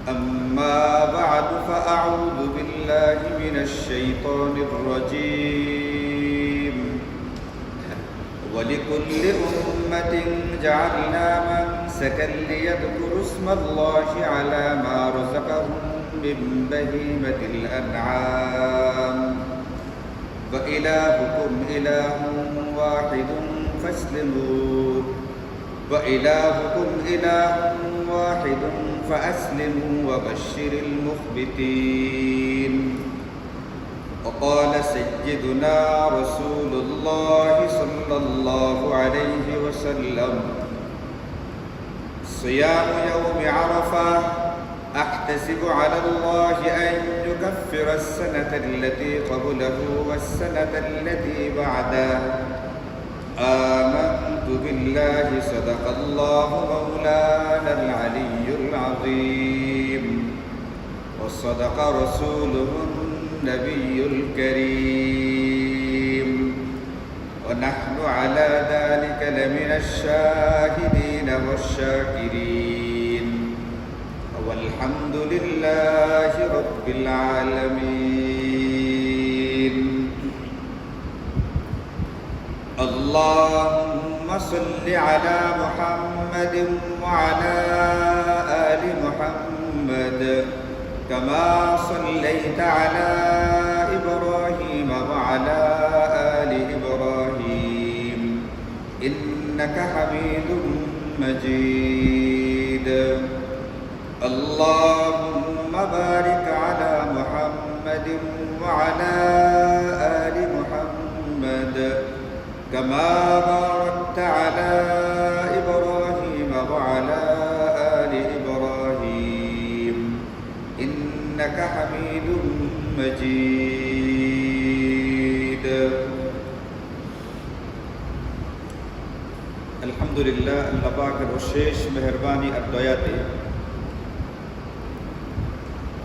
أما بعد فأعوذ بالله من الشيطان الرجيم ولكل أمة جعلنا منسكا ليذكروا اسم الله على ما رزقهم من بهيمة الأنعام وإلهكم إله واحد فاسلموا وإلهكم إله واحد فأسلموا وبشر المخبتين. وقال سيدنا رسول الله صلى الله عليه وسلم صيام يوم عرفة أحتسب على الله أن يكفر السنة التي قبله والسنة التي بعده آمنت بالله صدق الله مولانا العلي العظيم وصدق رسوله النبي الكريم ونحن على ذلك لمن الشاهدين والشاكرين والحمد لله رب العالمين. اللهم صل على محمد وعلى آل محمد كما صليت على إبراهيم وعلى آل إبراهيم إنك حميد مجيد. اللهم بارك على محمد وعلى آل محمد كما باركت على إبراهيم وعلى آل إبراهيم إنك حميد مجيد. الحمد لله আল্লাহ পাকের অশেষ মেহেরবানি আর দয়াতে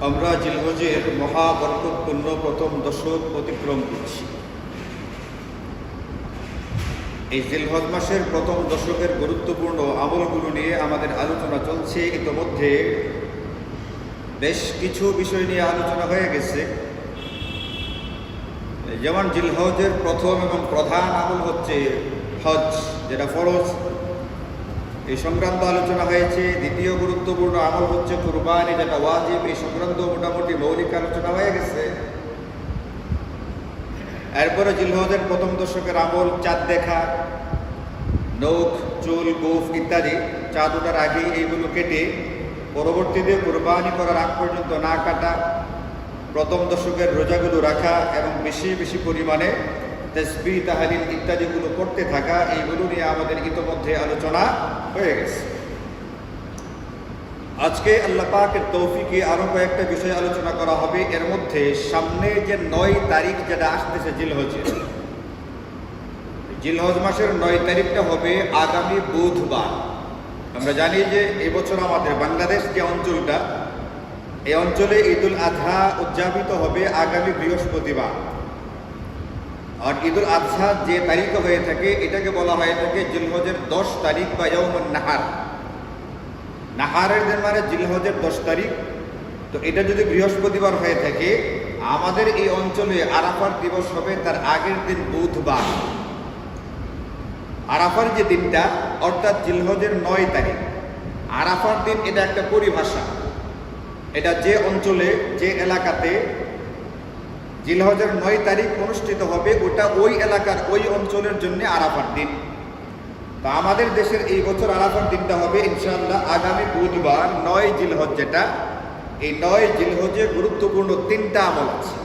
আমরা জিলহজের মহাবরকতপূর্ণ প্রথম দশক অতিক্রম করছি। এই জিলহজ মাসের প্রথম দশকের গুরুত্বপূর্ণ আমলগুলো নিয়ে আমাদের আলোচনা চলছে। ইতোমধ্যে বেশ কিছু বিষয় নিয়ে আলোচনা হয়ে গেছে, যেমন জিলহজের প্রথম এবং প্রধান আমল হচ্ছে হজ, যেটা ফরজ, এই সংক্রান্ত আলোচনা হয়েছে। দ্বিতীয় গুরুত্বপূর্ণ আমল হচ্ছে কুরবানি, যেটা ওয়াজিব, এই সংক্রান্ত মোটামুটি মৌলিক আলোচনা হয়ে গেছে। এরপরে জিলহজের প্রথম দশকের আমল চাঁদ দেখা, নখ, চুল, গোফ ইত্যাদি চাঁদ ওঠার আগে এইগুলো কেটে পরবর্তীতে কুরবানি করার আগ পর্যন্ত না কাটা, প্রথম দশকের রোজাগুলো রাখা এবং বেশি বেশি পরিমাণে তাসবিহ তাহলিল ইত্যাদিগুলো করতে থাকা, এইগুলো নিয়ে আমাদের ইতোমধ্যে আলোচনা হয়ে গেছে। আজকে আল্লাহ পাকের তৌফিকে আরো কয়েকটা বিষয় আলোচনা করা হবে। এর মধ্যে সামনে যে 9 তারিখ যেটা আসতেছে জিলহজ মাসের 9 তারিখটা হবে আগামী বুধবার। আমরা জানি যে এবছর আমাদের বাংলাদেশ যে অঞ্চলটা, এই অঞ্চলে ঈদুল আজহা উদযাপিত হবে আগামী বৃহস্পতিবার। আর ঈদুল আজহা যে তারিখে হয়ে থাকে এটাকে বলা হয়ে থাকে জিলহজের 10 তারিখ বা ইয়াউমুন নাহার। নাহারের দিন মানে জিলহজের 10 তারিখ। তো এটা যদি বৃহস্পতিবার হয়ে থাকে, আমাদের এই অঞ্চলে আরাফার দিবস হবে তার আগের দিন বুধবার। আরাফার যে দিনটা অর্থাৎ জিলহজের 9 তারিখ, আরাফার দিন এটা একটা পরিভাষা। এটা যে অঞ্চলে যে এলাকাতে জিলহজের 9 তারিখ অনুষ্ঠিত হবে ওটা ওই এলাকার ওই অঞ্চলের জন্য আরাফার দিন। তো আমাদের দেশের এই বছর আরাফার দিনটা হবে ইনশাআল্লাহ আগামী বুধবার 9 জিলহজ। যেটা এই 9 জিলহজে গুরুত্বপূর্ণ 3টা আমল আছে।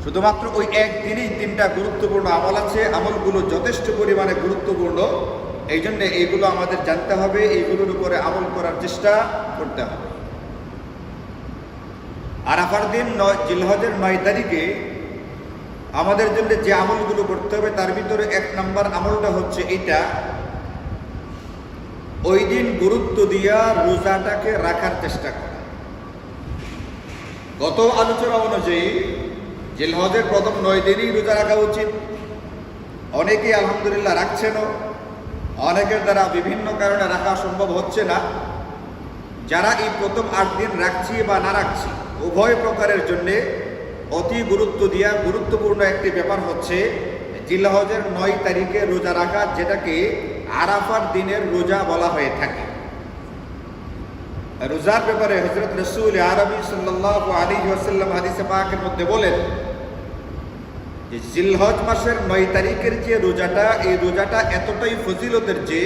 শুধুমাত্র ওই একদিনই 3টা গুরুত্বপূর্ণ আমল আছে। আমলগুলো যথেষ্ট পরিমাণে গুরুত্বপূর্ণ, এই জন্য এইগুলো আমাদের জানতে হবে, এইগুলোর উপরে আমল করার চেষ্টা করতে হবে। আরাফার দিন জিলহজের 9 তারিখে আমাদের জন্য যে আমলগুলো করতে হবে তার ভিতরে 1 নম্বর আমলটা হচ্ছে এটা, ওই দিন গুরুত্ব দিয়া রোজাটাকে রাখার চেষ্টা করা। গত আলোচনা অনুযায়ী জিলহজের প্রথম 9 দিনই রোজা রাখা উচিত। অনেকেই আলহামদুলিল্লাহ রাখছেনও, অনেকের দ্বারা বিভিন্ন কারণে রাখা সম্ভব হচ্ছে না। যারা এই প্রথম 8 দিন রাখছি বা না রাখছি উভয় প্রকারের জন্যে অতি গুরুত্বপূর্ণ একটি ব্যাপার হচ্ছে জিলহজের 9 তারিখে রোজা রাখা, যেটাকে আরাফার দিনের রোজা বলা হয়ে থাকে। রোজার ব্যাপারে হযরত রাসূল আরবি সাল্লাল্লাহু আলাইহি ওয়াসাল্লাম হাদিসে পাকের মধ্যে বলেন যে জিলহজ মাসের 9 তারিখের যে রোজাটা, এই রোজাটা এতটাই ফজিলতের যে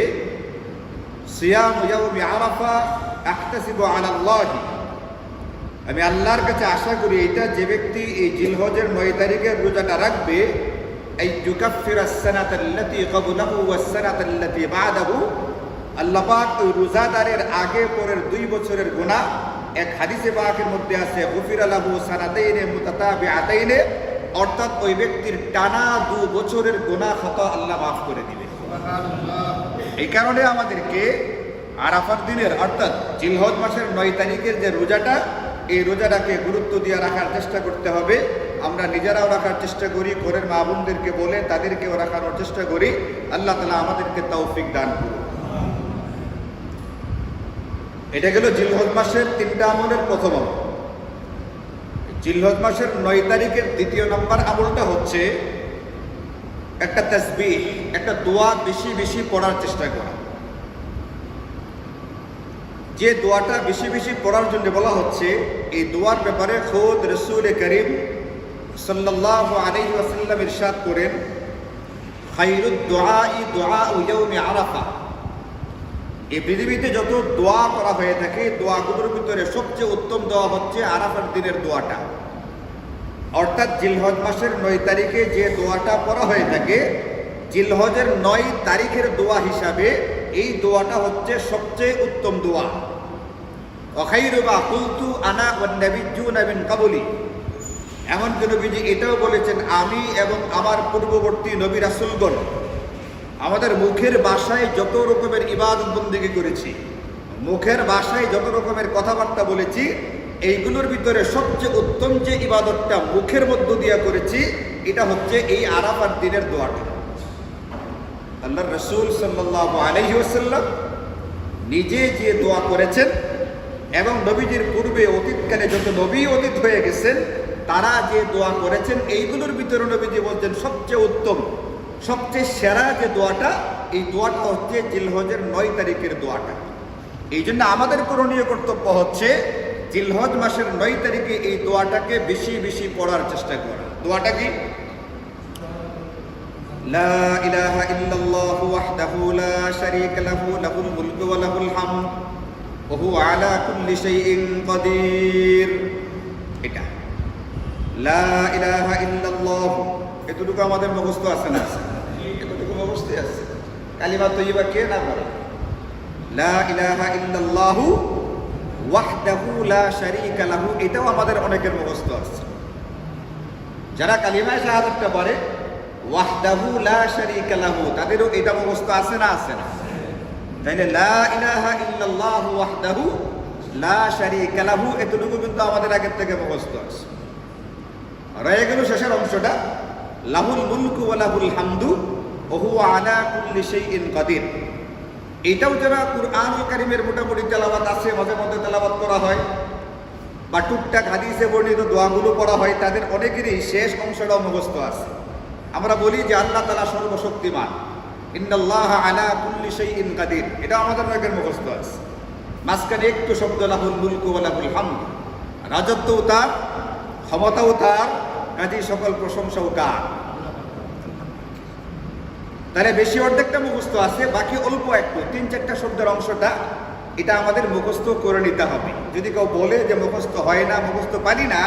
সিয়াম ইয়াউমি আরাফা আহতাসিবু আলাল্লাহ, আমি আল্লাহর কাছে আশা করি এটা যে ব্যক্তি এই জিলহজের 9 তারিখের রোজাটা রাখবে, এই ইউকাফিরাস সানাতাল্লাতী ক্বাবলাহু ওয়াস সানাতাল্লাতী বা'দাহু, আল্লাহ পাক ওই রোজাদারের আগে পরের 2 বছরের গুনাহ, এক হাদিসে পাকের মধ্যে আছে গুফিরা লাহু সানাতাইনে মুতাতাবিআতাইনে, অর্থাৎ ওই ব্যক্তির টানা 2 বছরের গুনাহ খাতা আল্লাহ মাফ করে দিবে। সুবহানাল্লাহ। এই কারণে আমাদেরকে আরাফার দিনের অর্থাৎ জিলহজ মাসের 9 তারিখের যে রোজাটা, এই রোজাটাকে গুরুত্ব দিয়ে রাখার চেষ্টা করতে হবে। আমরা নিজেরাও রাখার চেষ্টা করি, ঘরের মা বোনদেরকে বলে তাদেরকেও রাখানোর চেষ্টা করি। আল্লাহ তাআলা আমাদেরকে তৌফিক দান করুন। এটা গেল জিলহজ মাসের 3টা আমলের প্রথম আমল। জিলহজ মাসের 9 তারিখের দ্বিতীয় নম্বর আমলটা হচ্ছে একটা তাসবিহ, একটা দোয়া বেশি বেশি পড়ার চেষ্টা করা। যে দোয়াটা বেশি বেশি পড়ার জন্য বলা হচ্ছে, এই দোয়ার ব্যাপারে খোদ রাসূল করিম সাল্লাল্লাহু আলাইহি ওয়াসাল্লাম ইরশাদ করেন, খায়রুদ দুআই দুআউ ইয়াউমি আরাফা। এই পৃথিবীতে যত দোয়া করা হয়ে থাকে, দোয়াগুলোর ভিতরে সবচেয়ে উত্তম দোয়া হচ্ছে আরাফার দিনের দোয়াটা, অর্থাৎ জিলহজ মাসের 9 তারিখে যে দোয়াটা পড়া হয়ে থাকে, জিলহজের 9 তারিখের দোয়া হিসাবে এই দোয়াটা হচ্ছে সবচেয়ে উত্তম দোয়া। ওয়াখাইরু মা কুলতু আনা ওয়ান নাবিয়্যুনা মিন ক্বাবলি, এমনকি নবীজি এটাও বলেছেন, আমি এবং আমার পূর্ববর্তী নবী রাসূলগণ আমাদের মুখের ভাষায় যত রকমের ইবাদত বন্দেগী করেছি, মুখের ভাষায় যত রকমের কথাবার্তা বলেছি, এইগুলোর ভিতরে সবচেয়ে উত্তম যে ইবাদতটা মুখের মধ্য দিয়ে করেছি, এটা হচ্ছে এই আরাফার দিনের দোয়াটা। আল্লাহর রাসূল সাল্লাল্লাহু আলাইহি ওয়াসাল্লাম নিজে যে দোয়া করেছেন এবং নবীজির পূর্বে অতীতকালে যত নবী অতীত হয়ে গেছেন তারা যে দোয়া করেছেন, এইগুলোর ভিতরে নবীজি বলছেন সবচেয়ে উত্তম, সবচেয়ে সেরা যে দোয়াটা, এই দোয়াটা হচ্ছে জিলহজের 9 তারিখের দোয়াটা। এই জন্য আমাদের করণীয় কর্তব্য হচ্ছে জিলহজ মাসের 9 তারিখে এই দোয়াটাকে বেশি বেশি পড়ার চেষ্টা করা। দোয়াটা কি? লা ইলাহা ইল্লাল্লাহু ওয়াহদাহু লা শারীকা লাহু লাহুল মুলকু ওয়া লাহুল হামদ ওয়া হুয়া আলা কুল্লি শাইইন কাদির। এটা লা ইলাহা ইল্লাল্লাহ, এতটুকু আমাদের মুখস্থ আছে না? এতটুকু মুখস্থ আছে। কালিমা তৈয়বা কে না বলে? লা ইলাহা ইল্লাল্লাহু ওয়াহদাহু লা শারীকা লাহু, এটাও আমাদের অনেকের মুখস্থ আছে। যারা কালিমায়ে শাহাদাতটা পড়ে ওয়াহদাহু লা শারীকা লাহু, তাদেরও এটা মুখস্থ আছে না? আছে না? তাইলে লা ইলাহা ইল্লাল্লাহু ওয়াহদাহু লা শারীকা লাহু, এতটুকু কিন্তু আমাদের আগের থেকে মুখস্থ আছে। রয়ে গেল শেষের অংশটা, লাহুল মুলকু ওয়া লাহুল হামদু ওয়া হুয়া আলা কুল্লি শাইইন কাদির। এটাও যারা কুরআনুল কারীমের মোটামুটি তেলাওয়াত আছে, মাঝে মধ্যে তেলাওয়াত করা হয় বা টুকটাক হাদিসে বর্ণিত দোয়াগুলো পড়া হয়, তাদের অনেকেরই শেষ অংশটাও মুখস্থ আছে। আমরা বলি যে আল্লাহ তাআলা সর্বশক্তিমান, ইন্নাল্লাহা আলা কুল্লি শাইইন কাদির, এটা আমাদের অনেকের মুখস্থ আছে। মাঝখানে একটু শব্দ লাহুল মুলকু ওয়া লাহুল হামদ, রাজত্বও তার, ক্ষমতাও তার, কাজেই সকল প্রশংসাও কার। তাহলে বেশি অর্ধেকটা মুখস্থ আছে, বাকি অল্প একটু 3-4টা শব্দের অংশটা এটা আমাদের মুখস্থ করে নিতে হবে। যদি কেউ বলে যে মুখস্থ হয় না, মুখস্থ পারি না,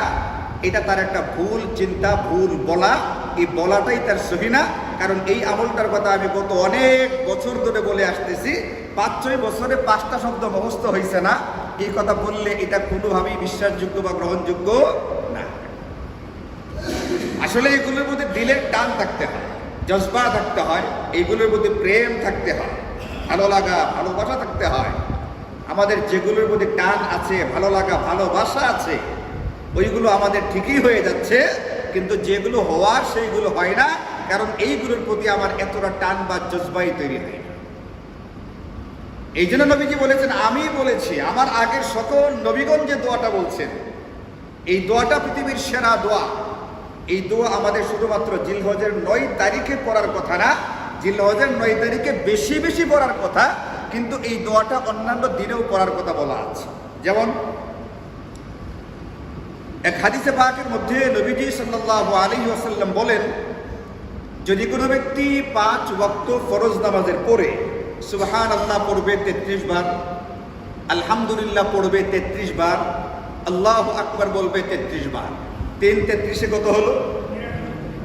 এটা তার একটা ভুল চিন্তা, ভুল বলা। এই বলাটাই তার সহি না, কারণ এই আমলটার কথা আমি গত অনেক বছর ধরে বলে আসতেছি। 5-6 বছরে 5টা শব্দ মুখস্থ হয়েছে না, এই কথা বললে এটা কোনোভাবেই বিশ্বাসযোগ্য বা গ্রহণযোগ্য না। আসলে এগুলোর মধ্যে দিলের টান থাকতে হয়, জজবা থাকতে হয়, এইগুলোর মধ্যে প্রেম থাকতে হয়, ভালো লাগা ভালোবাসা থাকতে হয়। আমাদের যেগুলোর মধ্যে টান আছে, ভালো লাগা ভালোবাসা আছে, ওইগুলো আমাদের ঠিকই হয়ে যাচ্ছে, কিন্তু যেগুলো হওয়ার সেইগুলো হয় না, কারণ এইগুলোর প্রতি আমার এতটা টান বা জজবাই তৈরি হয় না। এই জন্য নবীজি বলেছেন, আমি বলেছি আমার আগের সকল নবীগণ যে দোয়াটা বলছেন, এই দোয়াটা পৃথিবীর সেরা দোয়া। এই দোয়া আমাদের শুধুমাত্র জিলহজের 9 তারিখে পড়ার কথা না, জিলহজের 9 তারিখে বেশি বেশি পড়ার কথা, কিন্তু এই দোয়াটা অন্যান্য দিনেও পড়ার কথা বলা আছে। যেমন এক হাদিসে পাকের মধ্যে নবীজি সাল্লাল্লাহু আলাইহি ওয়াসাল্লাম বলেন, যদি কোনো ব্যক্তি 5 ওয়াক্ত ফরজ নামাজের পরে সুবহানাল্লাহ পড়বে 33 বার, আলহামদুলিল্লাহ পড়বে 33 বার, আল্লাহু আকবার বলবে 33 বার, 3 33 কত হলো?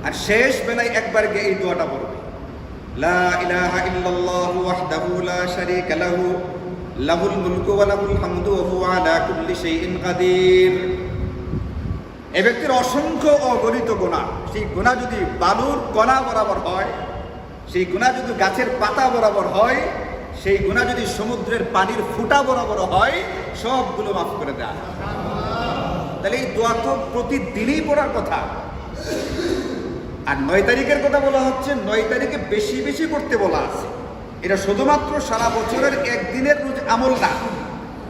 আর শেষ বেলায় একবার গিয়ে এই দোয়াটা পড়বে, লা ইলাহা ইল্লাল্লাহু ওয়াহদাহু লা শারীকা লাহু লাহুল মুলকু ওয়া লাহুল হামদু ওয়া হুয়া আলা কুল্লি শাইইন কাদির। এই ব্যক্তির অসংখ্য অগণিত গুনাহ, সেই গুনাহ যদি বালুর কণা বরাবর হয়, সেই গুনাহ যদি গাছের পাতা বরাবর হয়, সেই গুনাহ যদি সমুদ্রের পানির ফুটা বরাবর হয়, সবগুলো মাফ করে দেয়া। তাহলে এই দোয়া তো প্রতিদিনই পড়ার কথা। আর 9 তারিখের কথা বলা হচ্ছে, 9 তারিখে বেশি বেশি পড়তে বলা আছে। এটা শুধুমাত্র সারা বছরের একদিনের আমল না,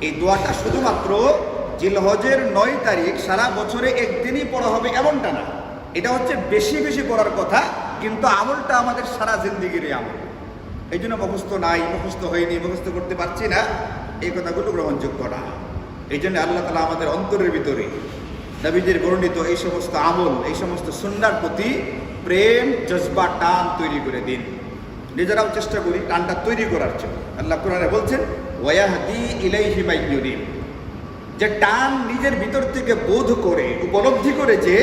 এই দোয়াটা শুধুমাত্র জিলহজের 9 তারিখ সারা বছরে একদিনই পড়া হবে এমনটা না, এটা হচ্ছে বেশি বেশি পড়ার কথা, কিন্তু আমলটা আমাদের সারা জিন্দিগির আমল। এই জন্য মুখস্থ নাই, মুখস্থ হয়নি, মুখস্থ করতে পারছি না, এই কথাগুলো গ্রহণযোগ্য না। এই জন্য আল্লাহ তাআলা আমাদের অন্তরের ভিতরে নবীদের বর্ণিত এই সমস্ত আমল, এই সমস্ত সুন্নাহর প্রতি প্রেম, জজবা, টান তৈরি করে দিন। নিজেরাও চেষ্টা করি টানটা তৈরি করার জন্য। আল্লাহ কোরআনে বলছেন, ওয়ায়াহদি ইলাইহি মাইয়ুনিব, যে টান নিজের ভিতর থেকে বোধ করে, উপলব্ধি করে যে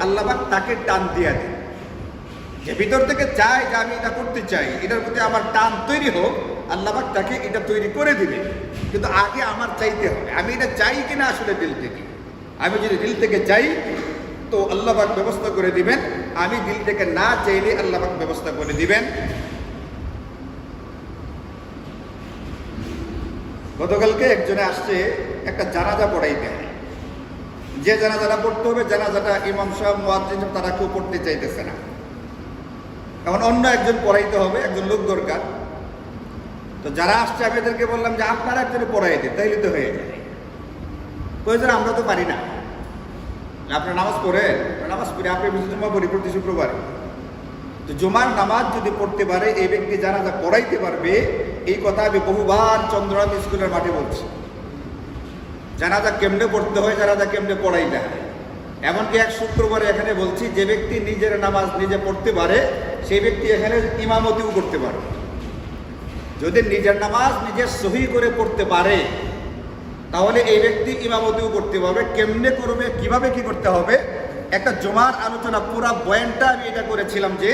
আল্লাহ পাক তাকে টান দিয়ে দেন। যে ভিতর থেকে চায় যে আমি এটা করতে চাই, এটার প্রতি আমার টান তৈরি হোক, আল্লাহ পাক তাকে এটা তৈরি করে দিবে। কিন্তু আগে আমার চাইতে হবে, আমি এটা চাই কিনা আসলে দিল থেকে। আমি যদি দিল থেকে চাই তো আল্লাহ পাক ব্যবস্থা করে দিবেন, আমি দিল থেকে না চাইলে আল্লাহ পাক ব্যবস্থা করে দিবেন। গতকালকে একজনে আসছে একটা জানাজা পড়াইতে হয়, যে জানাজাটা পড়তে হবে, জানাজাটা ইমাম সাহেব, মুয়াজ্জিন তারা কেউ পড়তে চাইতেছে না। এখন অন্য একজন পড়াইতে হবে, একজন লোক দরকার। তো যারা আসছে আমি এদেরকে বললাম যে আপনারা একজনে পড়াই দেন, তাইলে তো হয়ে যায়। কয়েকজন আমরা তো পারি না। আপনার নামাজ পড়েন? নামাজ পড়ি, আপনি জুমা পড়ি প্রতি শুক্রবার। তো জুমার নামাজ যদি পড়তে পারে এই ব্যক্তি জানাজা পড়াইতে পারবে, এই কথা আমি বহুবার চন্দ্রনাথ স্কুলের মাঠে বলছি। জানাজা কেমনে পড়তে হয়, জানাজা কেমনে পড়াইতে হয়। এমনকি এক শুক্রবারে এখানে বলছি, যে ব্যক্তি নিজের নামাজ নিজে পড়তে পারে সেই ব্যক্তি এখানে ইমামতিও করতে পারে। যদি নিজের নামাজ নিজে সহি করে পড়তে পারে তাহলে এই ব্যক্তি ইমামতিও করতে পারবে। কেমনে করবে, কিভাবে কি করতে হবে, একটা জুমার আলোচনা পুরা বয়ানটা আমি এটা করেছিলাম যে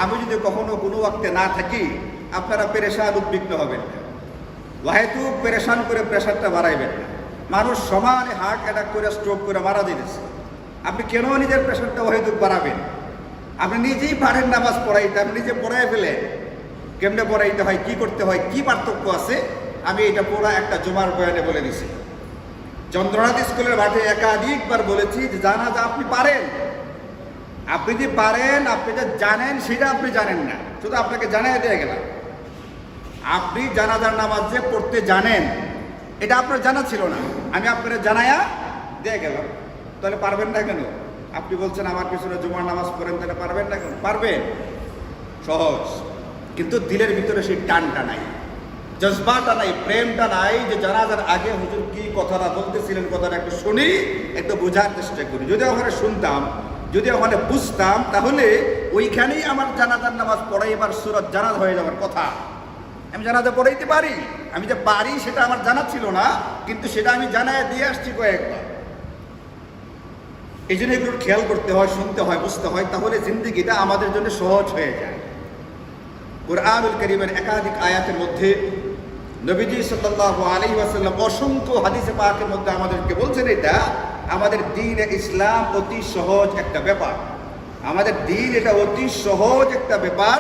আমি যদি কখনো কোনো ওয়াক্তে না থাকি আপনারা পেরেশান, উদ্বিগ্ন হবেন না। ওয়াহেতু পেরেশান করে প্রেশারটা বাড়াইবেন না। মানুষ সমানে হার্ট অ্যাটাক করে, স্ট্রোক করে মারা যেতেছে। আপনি কেন নিজের প্রেশারটা ওয়াহেতু বাড়াবেন? আপনি নিজেই পারেন নামাজ পড়াইতে, আপনি নিজে পড়াই ফেলেন। কেমনে পড়াইতে হয়, কি করতে হয়, কি পার্থক্য আছে, আমি এটা পুরা একটা জুমার বয়ানে বলে দিছি। চন্দ্রনাথ স্কুলের মাঠে একাধিকবার বলেছি যে জানাজা আপনি পারেন, আপনি যে পারেন, আপনি যে জানেন সেটা আপনি জানেন না, শুধু আপনাকে জানাই দিয়ে গেলাম। আপনি জানাজার নামাজ যে পড়তে জানেন এটা আপনার জানা ছিল না, আমি আপনারা জানায়া দিয়ে গেলাম। তাহলে পারবেন না কেন? আপনি বলছেন আমার পিছনে জুমার নামাজ পড়েন, তাহলে পারবেন না কেন? পারবেন, সহজ। কিন্তু দিলের ভিতরে সেই টানটা নাই, জজবাটা নাই, প্রেমটা নাই, যে জানাজার আগে হুজুর কি কথাটা বলতেছিলেন, কথাটা একটু শুনি, একটু বোঝার চেষ্টা করি। যদি ওখানে শুনতাম, যদি ওখানে বুঝতাম, তাহলে ওইখানেই আমার জানাজার নামাজ পড়াইবার সুরত জানাজ হয়ে যাওয়ার কথা। আমি জানাজা পড়াইতে পারি, আমি যে পারি সেটা আমার জানা ছিল না, কিন্তু সেটা আমি জানায় দিয়ে আসছি কয়েকবার। এই জন্য এগুলো খেয়াল করতে হয়, শুনতে হয়, বুঝতে হয়, তাহলে জিন্দেগিটা আমাদের জন্য সহজ হয়ে যায়। কুরআনুল কারীমের একাধিক আয়াতের মধ্যে নবীজি সাল্লাল্লাহু আলাইহি ওয়াসাল্লাম অসংখ্য হাদিসে পাকের মধ্যে আমাদেরকে বলছেন এটা আমাদের দ্বীন ইসলাম অতি সহজ একটা ব্যাপার। আমাদের দ্বীন এটা অতি সহজ একটা ব্যাপার,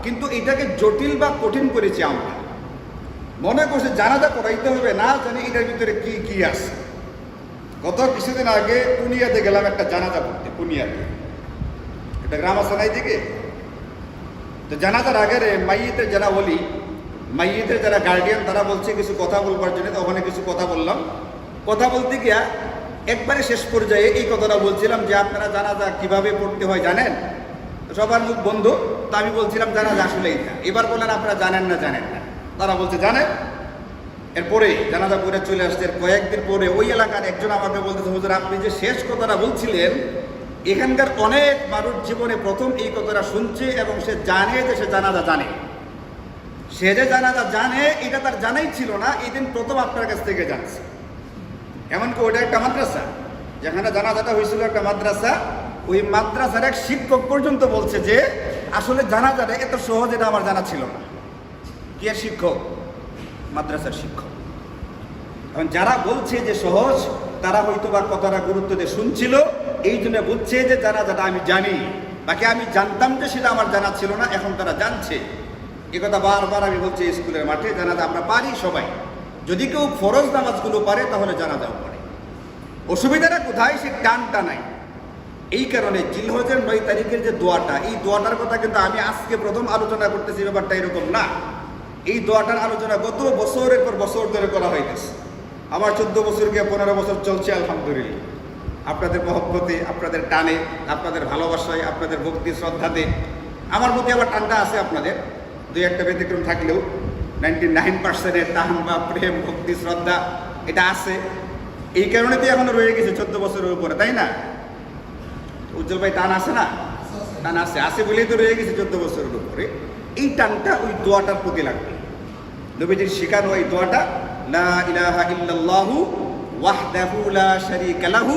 কিন্তু এটাকে জটিল বা কঠিন করেছি আমরা। মনে করছে জানাজা পড়াইতে হবে, না জানি এটার ভিতরে কি কি আছে। গত কিছুদিন আগে পুনিয়াতে গেলাম একটা জানাজা পড়তে, পুনিয়াতে একটা গ্রাম আছে না এইদিকে। তো জানাজার আগের মাইয়েতের যারা ওলি, মাইয়িতের যারা গার্ডিয়ান তারা বলছে কিছু কথা বলবার জন্য, তো ওখানে কিছু কথা বললাম। কথা বলতে গিয়া একবারে শেষ পর্যায়ে এই কথাটা বলছিলাম যে আপনারা জানাজা কিভাবে পড়তে হয় জানেন? সবার মুখ বন্ধ। তো আমি বলছিলাম জানাজা আসলে এইটা। এবার বললেন আপনারা জানেন না। তারা বলছে জানেন। এরপরে জানাজা পড়ে চলে আসছে। কয়েকদিন পরে ওই এলাকার একজন আমাকে বলতেছে, হুজুর আপনি যে শেষ কথাটা বলছিলেন, এখানকার অনেক মানুষ জীবনে প্রথম এই কথাটা শুনছে এবং সে জানে যে সে জানাজা জানে। সে যে জানাজা জানে এটা তার জানাই ছিল না, এই দিন প্রথম আপনার কাছ থেকে জানছে। এমনকি ওটা একটা মাদ্রাসা, যেখানে জানাজাটা হয়েছিল একটা মাদ্রাসা, ওই মাদ্রাসার এক শিক্ষক পর্যন্ত বলছে যে আসলে জানাজাটা এত সহজ এটা আমার জানা ছিল না। কে শিক্ষক? মাদ্রাসার শিক্ষক। এখন যারা বলছে যে সহজ, তারা হয়তো বা কথাটা গুরুত্ব দিয়ে শুনছিল, এই জন্য বুঝছে যে জানাজাটা আমি জানি, বাকি আমি জানতাম যে সেটা আমার জানা ছিল না, এখন তারা জানছে। এ কথা বারবার আমি বলছি স্কুলের মাঠে, জানাজা আমরা পারি সবাই। যদি কেউ ফরজ নামাজগুলো পারে তাহলে জানাজাও পারে। অসুবিধাটা কোথায়? সে টানটা নাই। এই কারণে জিলহজের 9 তারিখের যে দোয়াটা, এই দোয়াটার কথা কিন্তু আমি আজকে প্রথম আলোচনা করতেছি, ব্যাপারটা এরকম না। এই দোয়াটার আলোচনা গত বছরের পর বছর ধরে করা হইতেছে। আমার 14 বছর গিয়ে 15 বছর চলছে আলহামদুলিল্লাহ। আপনাদের মহব্বতে, আপনাদের টানে, আপনাদের ভালোবাসায়, আপনাদের ভক্তি শ্রদ্ধাতে আমার প্রতি আবার টানটা আছে। আপনাদের 2-1টা ব্যতিক্রম থাকলেও 99%-এর টান বা প্রেম, ভক্তি, শ্রদ্ধা এটা আছে। এই কারণে তো এখনো রয়ে গেছে 14 বছরের উপরে, তাই না? উজ্জ্বল ভাই টান আছে না? টান আছে বলেই তো রয়ে গেছে 14 বছরের উপরে। এই টানটা ওই দোয়াটার প্রতি লাগবে। নবীজির শেখানো এই দোয়াটা, লা ইলাহা ইল্লাল্লাহু ওয়াহদাহু লা শারীকা লাহু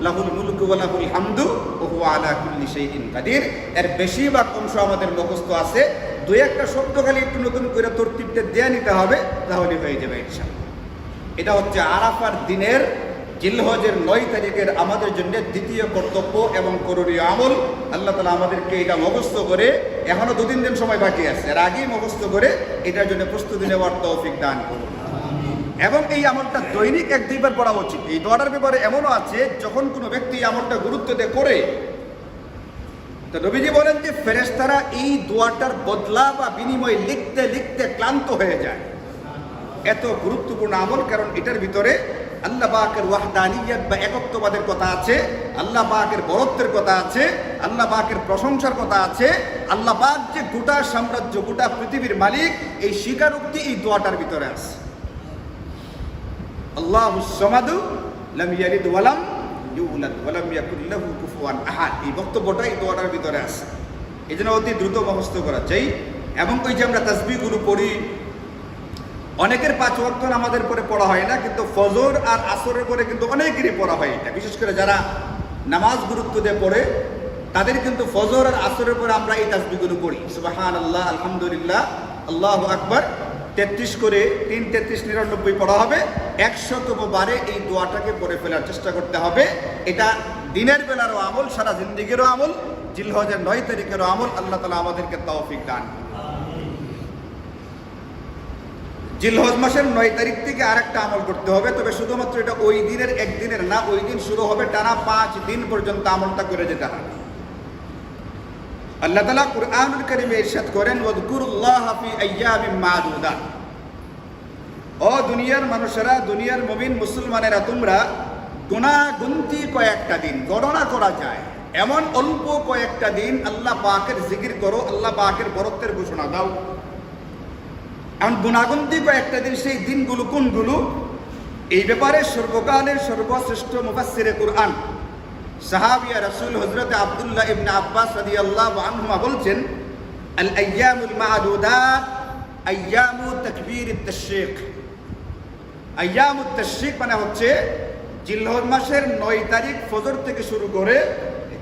লাহুল মুলকু ওয়া লাহুল হামদু ওয়া হুয়া আলা কুল্লি শাইইন কাদির। এর বেশিরভাগ অংশ আমাদের মুখস্থ আছে। 2-1টা শব্দ খালি একটু নতুন করে তরতিবটা দিয়ে নিতে হবে, তাহলে হয়ে যাবে ইনশাআল্লাহ। এটা হচ্ছে আরাফার দিনের, জিলহজের 9 তারিখের আমাদের জন্য দ্বিতীয় কর্তব্য এবং করণীয় আমল। আল্লাহ তাআলা আমাদেরকে এটা মুখস্থ করে, এখনো 2-3 দিন সময় বাকি আছে, এর আগেই মুখস্থ করে এটার জন্য প্রস্তুতি নেওয়ার তৌফিক দান করুন। এবং এই আমলটা দৈনিক 1-2 বার পড়া উচিত। এই দোয়াটার ব্যাপারে এমনও আছে, যখন কোনো ব্যক্তি এই আমলটা গুরুত্ব দিয়ে করে, তো নবীজি বলেন যে ফেরেশতারা এই দোয়াটার বদলা বা বিনিময় লিখতে লিখতে ক্লান্ত হয়ে যায়। এত গুরুত্বপূর্ণ আমল, কারণ এটার ভিতরে আল্লাহ পাকের ওয়াহদানিয়ত বা একত্ববাদের কথা আছে, আল্লাহ পাকের বরত্বের কথা আছে, আল্লাহ পাকের প্রশংসার কথা আছে। আল্লাহ পাক যে গোটা সাম্রাজ্য, গোটা পৃথিবীর মালিক, এই স্বীকারোক্তি এই দোয়াটার ভিতরে আছে। আল্লাহুস সামাদু লাম ইয়ালিদ ওয়া লাম ইউলাদ ওয়া লাম ইয়াকুল লাহু কুফুয়ান আহাদ। এই বক্তব্যটা এই দোয়াটার ভিতরে আছে। এই জন্য অতি দ্রুত মুখস্থ করা চাই। এবং ওই যে আমরা তাসবিহগুলো পড়ি, অনেকের 5 ওয়াক্ত আমাদের পরে পড়া হয় না, কিন্তু ফজর আর আসরের পরে কিন্তু অনেকেরই পড়া হয় এটা। বিশেষ করে যারা নামাজ গুরুত্ব দিয়ে পড়ে, তাদের কিন্তু ফজর আর আসরের পরে আমরা এই তাসবিহগুলো পড়ি। সুবহানাল্লাহ, আলহামদুলিল্লাহ, আল্লাহু আকবার 33 করে 3, 33, 99 পড়া হবে। 100তম বারে এই দোয়াটাকে পড়ে ফেলার চেষ্টা করতে হবে। এটা দিনের বেলারও আমল, সারা জিন্দেগিরও আমল, জিলহজের 9 তারিখেরও আমল। আল্লাহ তাআলা আমাদেরকে তৌফিক দান করুন। জিলহজ মাসের 9 তারিখ থেকে আরেকটা আমল করতে হবে, তবে শুধুমাত্র এটা ওই দিনের একদিনের না, ওই দিন শুরু হবে, টানা 5 দিন পর্যন্ত আমলটা করে যেতে হবে। আল্লাহ তাআলা কুরআনুল কারীমে ইরশাদ করেন, ওয়াযকুরুল্লাহা ফি আইয়ামিন মা'দুদাত। ও দুনিয়ার মানুষেরা, দুনিয়ার মুমিন মুসলমানেরা, তোমরা গুনাগুনতি কয়েকটা দিন, গণনা করা যায় এমন অল্প কয়েকটা দিন আল্লাহ পাকের জিকির করো, আল্লাহ পাকের বরত্বের ঘোষণা দাও। এমন গুনাগুনতি কয়েকটা দিন, সেই দিনগুলো কোনগুলো? এই ব্যাপারে সর্বকালের সর্বশ্রেষ্ঠ মুফাসসিরে কুরআন সাহাবিয়া রাসূল হযরত আব্দুল্লাহ ইবনে আব্বাস রাদিয়াল্লাহু আনহুমা বলছেন, আল আইয়ামুল মা'দুদাত আইয়ামু তাকবীরিত তাশরীক। আইয়ামুত তাশরীক মানে হচ্ছে জিলহজ মাসের 9 তারিখ ফজর থেকে শুরু করে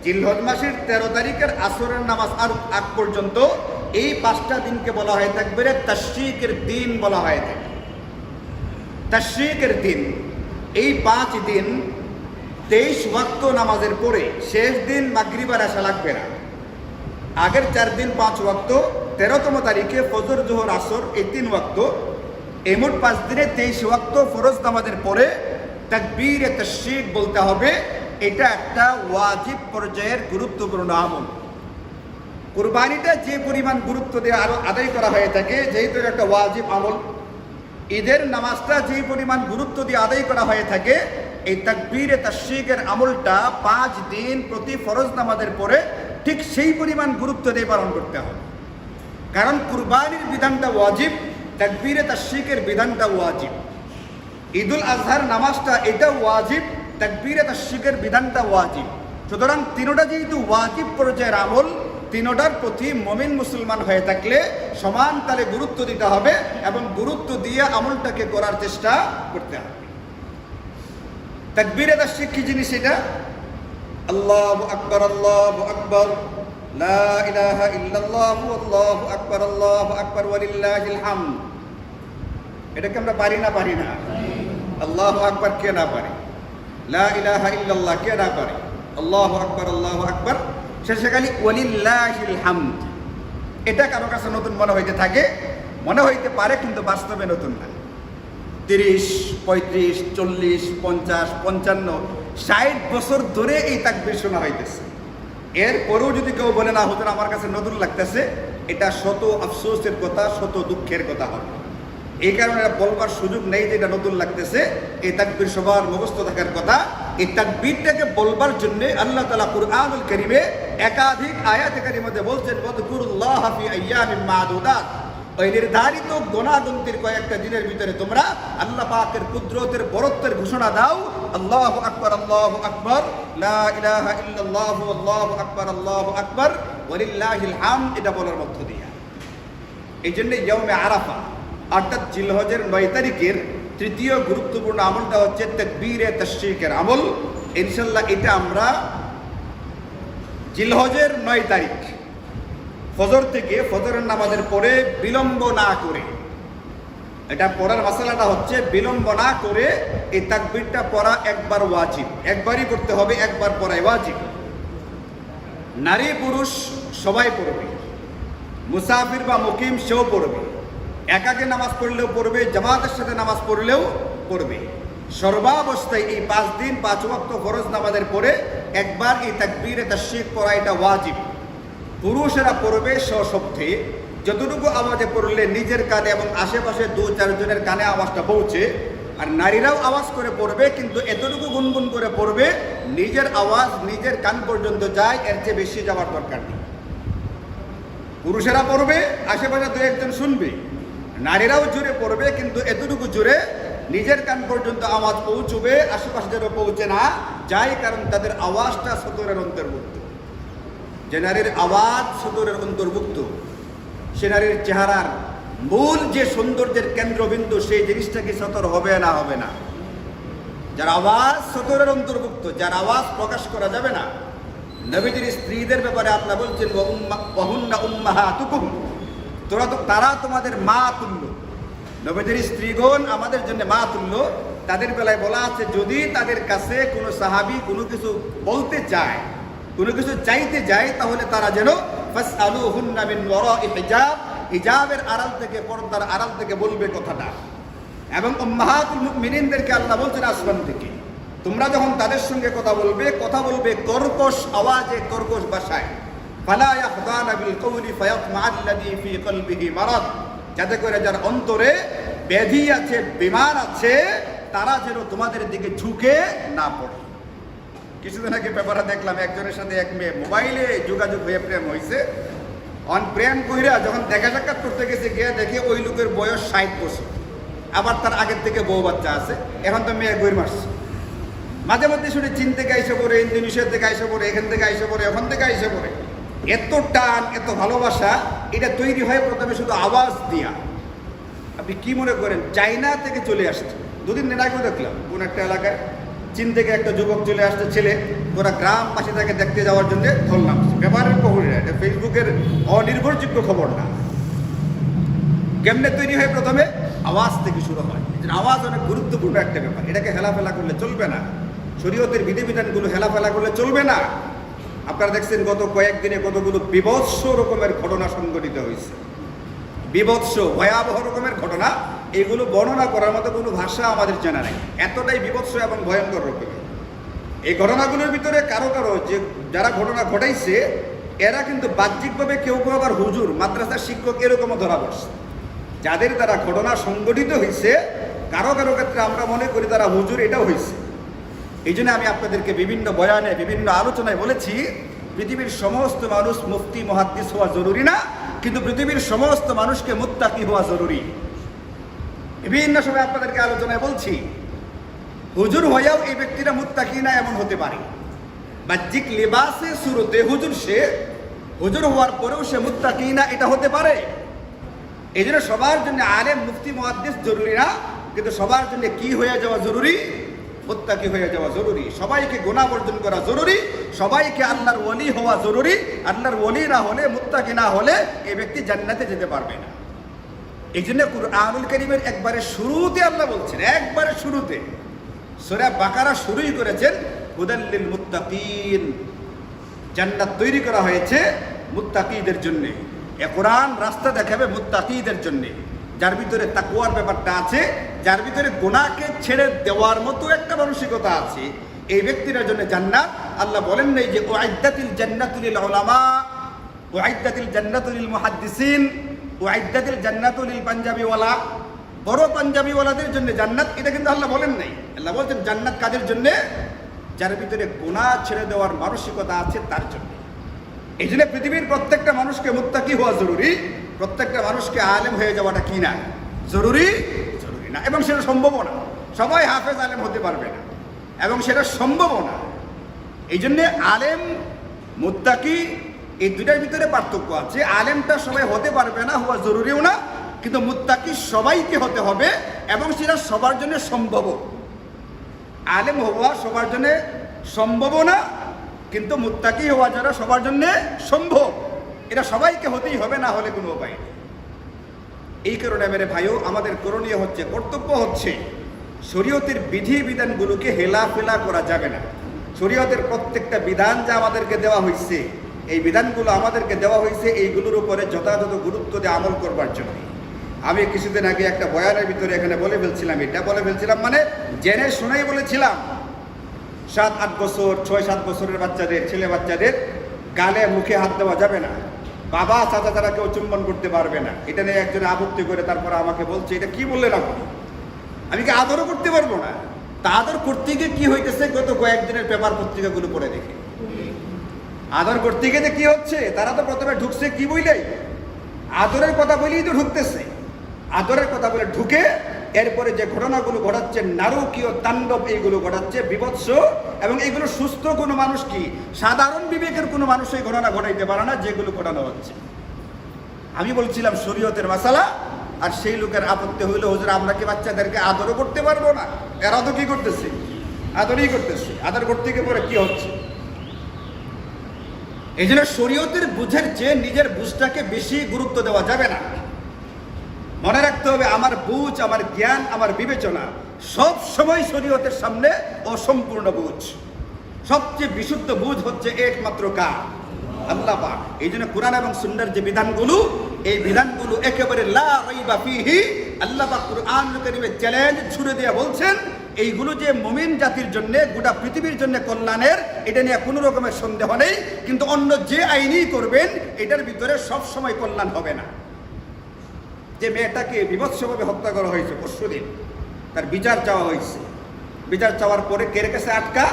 জিলহজ মাসের 13 তারিখের আসরের নামাজ আগ পর্যন্ত এই 5টা দিনকে বলা হয় তাকবীরে তাশরীকের দিন বলা হয় থাকে। তাশরীকের দিন, এই 5 দিন 23 ওয়াক্ত নামাজের পরে, শেষ দিন মাগরিব আর এশা লাগবে না। আগের 4 দিন 5 ওয়াক্ত, 13তম তারিখে ফজর, জোহর, আসর এই 3 ওয়াক্ত, এই মোট 5 দিনে 23 ওয়াক্ত ফরজ নামাজের পরে তাকবীরে তাশরীক বলতে হবে। এটা একটা ওয়াজিব পর্যায়ের গুরুত্বপূর্ণ আমল। কুরবানিটা যে পরিমাণ গুরুত্ব দিয়ে আরো আদায় করা হয়ে থাকে, যেহেতু একটা ওয়াজিব আমল, ঈদের নামাজটা যে পরিমাণ গুরুত্ব দিয়ে আদায় করা হয়ে থাকে, এই তাকবীরে তাশরিকের আমলটা 5 দিন প্রতি ফরজ নামাজের পরে ঠিক সেই পরিমাণ গুরুত্ব দিয়ে পালন করতে হবে। কারণ কুরবানির বিধানটা ওয়াজিব, তাকবীরে তাশরিকের বিধানটা ওয়াজিব। ঈদুল আজহার নামাজটা এটা ওয়াজিব, তাকবীরে তাশরিকের বিধানটা ওয়াজিব। সুতরাং তিনোটা যেহেতু ওয়াজিব পর্যায়ের আমল, তিনোটার প্রতি মুমিন মুসলমান হয়ে থাকলে সমান তালে গুরুত্ব দিতে হবে এবং গুরুত্ব দিয়ে আমলটাকে করার চেষ্টা করতে হবে। তাকবীরে তাশরিক কি জিনিস? এটা আল্লাহু আকবার, আল্লাহু আকবার, লা ইলাহা ইল্লাল্লাহু আল্লাহু আকবার ওয়ালিল্লাহিল হামদ। এটাকে আমরা পারি না? পারি না। আল্লাহু আকবার কে না পারে? লা ইলাহা ইল্লাল্লাহ কে না পারে? আল্লাহু আকবার শেষে খালি ওয়ালিল্লাহিল হামদ। এটা কারো কাছে নতুন মনে হইতে থাকে, মনে হইতে পারে, কিন্তু বাস্তবে নতুন না। 30, 35, 40, 50, 55, 60 বছর ধরে এই তাকবীর শোনা হইতেছে। এরপরেও যদি কেউ বলে না হুজুর আমার কাছে নতুন লাগতেছে, এটা শত আফসোসের কথা, শত দুঃখের কথা হবে। এই কারণে এটা বলবার সুযোগ নেই যে এটা নতুন লাগতেছে। এই তাকবীর সবার মুখস্থ থাকার কথা। এই তাকবীরটাকে বলবার জন্য আল্লাহ তাআলা কুরআনুল কারীমে একাধিক আয়াতে কারিমাতে বলছেন ওয়াযকুরুল্লাহা ফি আইয়ামিন মা'দুদাত। ওই নির্ধারিত গোনাগুনতির কয়েকটা দিনের ভিতরে তোমরা আল্লাহ পাকের কুদরতের বরত্বের ঘোষণা দাও। আল্লাহু আকবার, লা ইলাহা ইল্লাল্লাহু আল্লাহু আকবার ওয়ালিল্লাহিল হামদ। এটা বলার মধ্য দিয়ে এই জন্য ইয়াউমে আরাফা অর্থাৎ জিলহজের 9 তারিখের তৃতীয় গুরুত্বপূর্ণ আমলটা হচ্ছে তাকবীরে তাশরিকের আমল। ইনশাআল্লাহ এটা আমরা জিলহজের 9 তারিখ ফজর থেকে, ফজরের নামাজের পরে বিলম্ব না করে, এটা পড়ার মাসালাটা হচ্ছে বিলম্ব না করে এই তাকবীরটা পড়া একবার ওয়াজিব, একবারই করতে হবে, একবার পড়াই ওয়াজিব। নারী পুরুষ সবাই পড়বে, মুসাফির বা মুকিম সেও পড়বে, একাকে নামাজ পড়লেও পড়বে, জামাতের সাথে নামাজ পড়লেও পড়বে। সর্বাবস্থায় এই 5 দিন 5 ওয়াক্ত ফরজ নামাজের পরে একবার এই তাকবীরে তাশরিক পড়া এটা ওয়াজিব। পুরুষেরা পড়বে সশব্দে, যতটুকু আওয়াজে পড়লে নিজের কানে এবং আশেপাশে 2-4 জনের কানে আওয়াজটা পৌঁছে। আর নারীরাও আওয়াজ করে পড়বে, কিন্তু এতটুকু গুনগুন করে পড়বে নিজের আওয়াজ নিজের কান পর্যন্ত যায়, এর চেয়ে বেশি যাওয়ার দরকার নেই। পুরুষেরা পড়বে, আশেপাশে 2-1 জন শুনবে। নারীরাও জোরে পড়বে, কিন্তু এতটুকু জোরে নিজের কান পর্যন্ত আওয়াজ পৌঁছবে, আশেপাশে যেন পৌঁছে না যায়, কারণ তাদের আওয়াজটা সতরের অন্তর্ভুক্ত। যে নারীর আওয়াজ সতরের অন্তর্ভুক্ত, সে নারীর চেহারার মূল যে সৌন্দর্যের কেন্দ্রবিন্দু, সেই জিনিসটা কি সতর হবে না? হবে না। যার আওয়াজ সতরের অন্তর্ভুক্ত, যার আওয়াজ প্রকাশ করা যাবে না। নবীজির স্ত্রীদের ব্যাপারে আল্লাহ বলছেন ওয়াহুন্না উম্মাহাতুকুম, তারা তোমাদের মা তুল্য। নবীজির স্ত্রীগণ আমাদের জন্য মা তুল্য। তাদের বেলায় বলা আছে যদি তাদের কাছে কোনো সাহাবী কোনো কিছু বলতে চায়, কোনো কিছু চাইতে যায়, তাহলে তারা যেন ফাসআলুহুন্না মিন ওয়ারাই হিজাব, হিজাবের আড়াল থেকে, পর্দার আড়াল থেকে বলবে কথাটা। এবং উম্মাহাতুল মুমিনিনদেরকে আল্লাহ বলছেন আসমান থেকে, তোমরা যখন তাদের সঙ্গে কথা বলবে কর্কশ আওয়াজে, কর্কশ ভাষায়। ফালা ইয়াখদানা বিল কওলি ফায়াতমাআল্লাযী ফি কলবিহি মারাদ, যাতে করে যার অন্তরে ব্যাধি আছে, বিমার আছে, তারা যেন তোমাদের দিকে ঝুঁকে না পড়ে। কিছুদিন আগে পেপারে দেখলাম একজনের সাথে এক মেয়ে মোবাইলে যোগাযোগ হয়ে প্রেম হয়েছে। প্রেম কইরা যখন দেখা সাক্ষাৎ করতে গেছে, গিয়ে দেখে ওই লোকের বয়স 60 বছর, আবার তার আগের থেকে বউ বাচ্চা আছে। এখন তো মেয়ে গৈর মারছে। মাঝে মধ্যে শুনে চীন থেকে আইসে পড়ে, ইন্দোনেশিয়া থেকে আইসে পড়ে, এখান থেকে আইসে পড়ে, ওখান থেকে আইসে পড়ে। এত টান, এত ভালোবাসা, এটা তৈরি হয় প্রথমে শুধু আওয়াজ দিয়া। আপনি কি মনে করেন চাইনা থেকে চলে আসছে? 2 দিন আগেও দেখলাম কোন একটা এলাকায় চীন থেকে একটা যুবক চলে আসছে, ছেলে, ওরা গ্রামবাসী তাকে দেখতে যাওয়ার জন্য ধরলাম। ব্যাপারের খবর, এটা ফেসবুকের অনির্ভরযোগ্য খবর না। কেমনে তৈরি হয়? প্রথমে আওয়াজ থেকে শুরু হয়। আওয়াজ অনেক গুরুত্বপূর্ণ একটা ব্যাপার, এটাকে হেলাফেলা করলে চলবে না। শরীয়তের বিধিবিধানগুলো হেলাফেলা করলে চলবে না। আপনারা দেখছেন গত কয়েকদিনে কতগুলো বিভৎস রকমের ঘটনা সংঘটিত হয়েছে, বিভৎস ভয়াবহ রকমের ঘটনা। এগুলো বর্ণনা করার মতো কোনো ভাষা আমাদের জানা নেই, এতটাই বিভৎস এবং ভয়ঙ্কর রকমের। এই ঘটনাগুলোর ভিতরে কারো যে যারা ঘটনা ঘটাইছে, এরা কিন্তু বাহ্যিকভাবে কেউ কেউ আবার হুজুর, মাদ্রাসার শিক্ষক এরকমও ধরা পড়ছে, যাদের দ্বারা ঘটনা সংঘটিত হয়েছে। কারো কারো ক্ষেত্রে আমরা মনে করি তারা হুজুর, এটাও হয়েছে। এই জন্য আমি আপনাদেরকে বিভিন্ন বয়ানে, বিভিন্ন আলোচনায় বলেছি, পৃথিবীর সমস্ত মানুষ মুফতি মুহাদ্দিস হওয়া জরুরি না, কিন্তু পৃথিবীর সমস্ত মানুষকে মুত্তাকি হওয়া জরুরি। বিভিন্ন সময় আপনাদেরকে আলোচনায় বলছি, হুজুর হয়েও এই ব্যক্তিরা মুত্তাকি না এমন হতে পারে। বাহ্যিক লিবাসে শুরুতে হুজুর, সে হুজুর হওয়ার পরেও সে মুত্তাকি না, এটা হতে পারে। এই জন্য সবার জন্য আলেম মুফতি মুহাদ্দিস জরুরি না, কিন্তু সবার জন্য কি হয়ে যাওয়া জরুরি? মুত্তাকি হয়ে যাওয়া জরুরি। সবাইকে গুনাহ বর্জন করা জরুরি, সবাইকে আল্লাহর ওলি হওয়া জরুরি। আল্লাহর ওলি না হলে, মুত্তাকি না হলে এই ব্যক্তি জান্নাতে যেতে পারবে না। এই জন্য কুরআনুল কারীমের একবারে শুরুতে আল্লাহ বলছেন, একবারে শুরুতে সূরা বাকারা শুরুই করেছেন হুদাল লিল মুত্তাকিন, জান্নাত তৈরি করা হয়েছে মুত্তাকিদের জন্য। এ কোরআন রাস্তা দেখাবে মুত্তাকিদের জন্য, যার ভিতরে তাকওয়ার ব্যাপারটা আছে, যার ভিতরে গুনাহকে ছেড়ে দেওয়ার মতো একটা মানসিকতা আছে, এই ব্যক্তির জন্য জান্নাত। আল্লাহ বলেন নাই যে উইদ্দাতিল জান্নাতু লিল উলামা, উইদ্দাতিল জান্নাতু লিল মুহাদ্দিসিন, উইদ্দাতিল জান্নাতু লিল পাঞ্জাবিওয়ালা, বড় পাঞ্জাবিওয়ালাদের জন্য জান্নাত, এটা কিন্তু আল্লাহ বলেন নাই। আল্লাহ বলছেন জান্নাত কাদের জন্য? যার ভিতরে গুনাহ ছেড়ে দেওয়ার মানসিকতা আছে তার জন্য। এই জন্য পৃথিবীর প্রত্যেকটা মানুষকে মুত্তাকি হওয়া জরুরি, প্রত্যেকটা মানুষকে আলেম হয়ে যাওয়াটা কি না জরুরি? জরুরি না, এবং সেটা সম্ভব না। সবাই হাফেজ আলেম হতে পারবে না, এবং সেটা সম্ভব না। এই জন্যে আলেম মুত্তাকি এই দুটার ভিতরে পার্থক্য আছে। আলেমটা সবাই হতে পারবে না, হওয়া জরুরিও না, কিন্তু মুত্তাকি সবাইকে হতে হবে, এবং সেটা সবার জন্য সম্ভব। আলেম হওয়া সবার জন্য সম্ভব না, কিন্তু মুত্তাকি হওয়া যারা সবার জন্য সম্ভব। এটা সবাইকে হতেই হবে, না হলে কোনো উপায় নেই। এই কারণে মেরে ভাইও আমাদের করণীয় হচ্ছে, কর্তব্য হচ্ছে, শরীয়তের বিধি বিধানগুলোকে হেলাফেলা করা যাবে না। শরীয়তের প্রত্যেকটা বিধান যা আমাদেরকে দেওয়া হয়েছে, এই বিধানগুলো আমাদেরকে দেওয়া হয়েছে এইগুলোর উপরে যথাযথ গুরুত্ব দিয়ে আমল করবার জন্য। আমি কিছুদিন আগে একটা বয়ানের ভিতরে এখানে বলে ফেলছিলাম, মানে জেনে শুনেই বলেছিলাম, 7-8 বছর 6-7 বছরের বাচ্চাদের, ছেলে বাচ্চাদের গালে মুখে হাত দেওয়া যাবে না। বাবা চাচা তারা কেউ চুম্বন করতে পারবে না। এটা নিয়ে একজন আপত্তি করে তারপর আমাকে বলছে, এটা কি বললেন আপনি? আমি কি আদরও করতে পারবো না? তা আদর করতে গিয়ে কি হইতেছে, গত কয়েকদিনের পেপার পত্রিকাগুলো পড়ে দেখে আদর করতে গিয়ে কি হচ্ছে। তারা তো প্রথমে ঢুকছে কি বইলেই, আদরের কথা বলেই তো ঢুকতেছে। আদরের কথা বলে ঢুকে এরপরে যে ঘটনাগুলো ঘটাচ্ছে, নারকীয় তাণ্ডব এইগুলো ঘটাচ্ছে, বিভৎস, এবং এইগুলো সুস্থ কোনো মানুষ, কি সাধারণ বিবেকের কোনো মানুষ এই ঘটনা ঘটাইতে পারে না যেগুলো ঘটানো হচ্ছে। আমি বলছিলাম শরীয়তের মাসালা, আর সেই লোকের আপত্তি হইলো, হুজুর আমরা কি বাচ্চাদেরকে আদরও করতে পারবো না? এরা তো কি করতেছে, আদরই করতেছে। আদর করতে গিয়ে পরে কি হচ্ছে? এই জন্য শরীয়তের বুঝের চেয়ে নিজের বুঝটাকে বেশি গুরুত্ব দেওয়া যাবে না। মনে রাখতে হবে, আমার বুঝ, আমার জ্ঞান, আমার বিবেচনা সব সময় শরীয়তের সামনে অসম্পূর্ণ বুঝ। সবচেয়ে বিশুদ্ধ বুঝ হচ্ছে একমাত্র কার? আল্লাহ পাক। এই জন্য কোরআন এবং সুন্নাহর যে বিধানগুলো, এই বিধানগুলো একেবারে লা রাইবা ফিহি, আল্লাহ পাক কুরআনুল কারীমে চ্যালেঞ্জ ছুড়ে দিয়ে বলছেন, এইগুলো যে মুমিন জাতির জন্য, গোটা পৃথিবীর জন্য কল্যাণের, এটা নিয়ে কোনো রকমের সন্দেহ নেই। কিন্তু অন্য যে আইনই করবেন, এটার ভিতরে সব সময় কল্যাণ হবে না। যে মেয়েটাকে বিভৎসভাবে হত্যা করা হয়েছে পরশুদিন, তার বিচার চাওয়া হয়েছে। বিচার চাওয়ার পরে কের কাছে আটকা?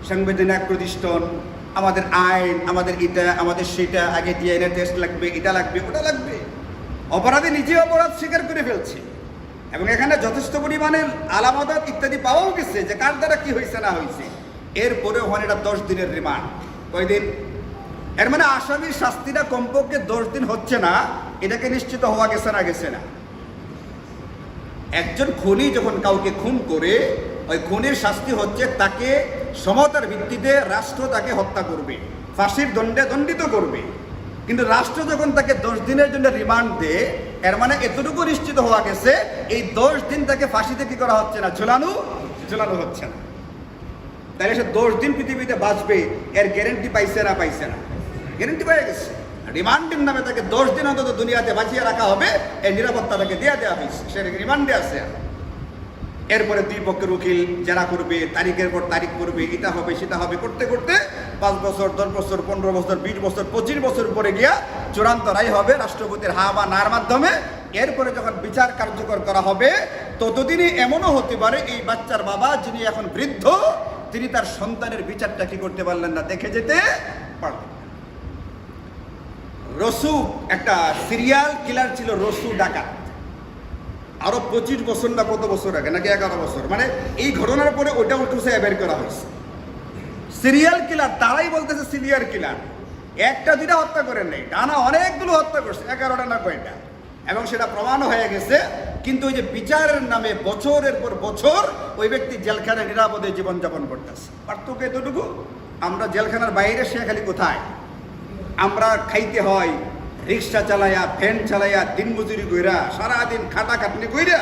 সাংবিধানিক প্রতিষ্ঠান, আমাদের আইন, আমাদের এটা, আমাদের সেটা, আগে ডিএনএ টেস্ট লাগবে, এটা লাগবে, ওটা লাগবে। অপরাধী নিজে অপরাধ স্বীকার করে ফেলছে, এবং এখানে যথেষ্ট পরিমাণে আলামত ইত্যাদি পাওয়াও গেছে যে কার দ্বারা কি হয়েছে না হয়েছে। এরপরে ওখানে এটা 10 দিনের রিমান্ড। কয়দিন? এর মানে আসামির শাস্তিটা কমপক্ষে 10 দিন হচ্ছে না, এটাকে নিশ্চিত হওয়া গেছে না, গেছে না। একজন খুনি যখন কাউকে খুন করে, ওই খুনির শাস্তি হচ্ছে তাকে সমতার ভিত্তিতে রাষ্ট্র তাকে হত্যা করবে, ফাঁসির দণ্ডে দণ্ডিত করবে। কিন্তু রাষ্ট্র যখন তাকে 10 দিনের জন্য রিমান্ড দেয়, এর মানে এতটুকু নিশ্চিত হওয়া গেছে এই 10 দিন তাকে ফাঁসিতে কি করা হচ্ছে না, ঝুলানো হচ্ছে না। তাহলে সে 10 দিন পৃথিবীতে বাঁচবে, এর গ্যারেন্টি পাইছে না? পাইছে না, গ্যারেন্টি পেয়ে গেছে। রিমান্ডের নামে তাকে 10 দিন অন্তত দুনিয়াতে বাঁচিয়ে রাখা হবে, এই নিরাপত্তা তাকে দেওয়া হয়েছে, সে রিমান্ডে আছে। এরপরে 2 পক্ষের উকিল যারা করবে, তারিখের পর তারিখ করবে, এটা হবে সেটা হবে, করতে করতে 5 বছর, 10 বছর, 15 বছর, 20 বছর, 25 বছর পরে গিয়া চূড়ান্ত রায় হবে রাষ্ট্রপতির হা বা নার মাধ্যমে। এরপরে যখন বিচার কার্যকর করা হবে, ততদিনই এমনও হতে পারে এই বাচ্চার বাবা যিনি এখন বৃদ্ধ, তিনি তার সন্তানের বিচারটা কি করতে পারলেন না, দেখে যেতে পারলেন। রসু একটা সিরিয়াল কিলার ছিল, রসু ডাকাত। আরো 25 বছর না কত বছর আগে, নাকি 11 বছর, মানে এই ঘটনার পরে ওইটা উঠে বের করা হয়েছে। সিরিয়াল কিলার, তারাই বলতেছে সিরিয়াল কিলার, একটা দুইটা হত্যা করেন নাই, টানা অনেকগুলো হত্যা করছে, 11টা না কয়টা, এবং সেটা প্রমাণ হয়ে গেছে। কিন্তু ওই যে বিচারের নামে বছরের পর বছর ওই ব্যক্তি জেলখানায় নিরাপদে জীবনযাপন করতেছে। পার্থক্য এতটুকু, আমরা জেলখানার বাইরে, সে খালি কোথায়, আমরা খাইতে হয় রিক্সা চালাইয়া, ভ্যান চালাইয়া, দিন মজুরি কইরা, সারাদিন খাটা খাটনি কইরা,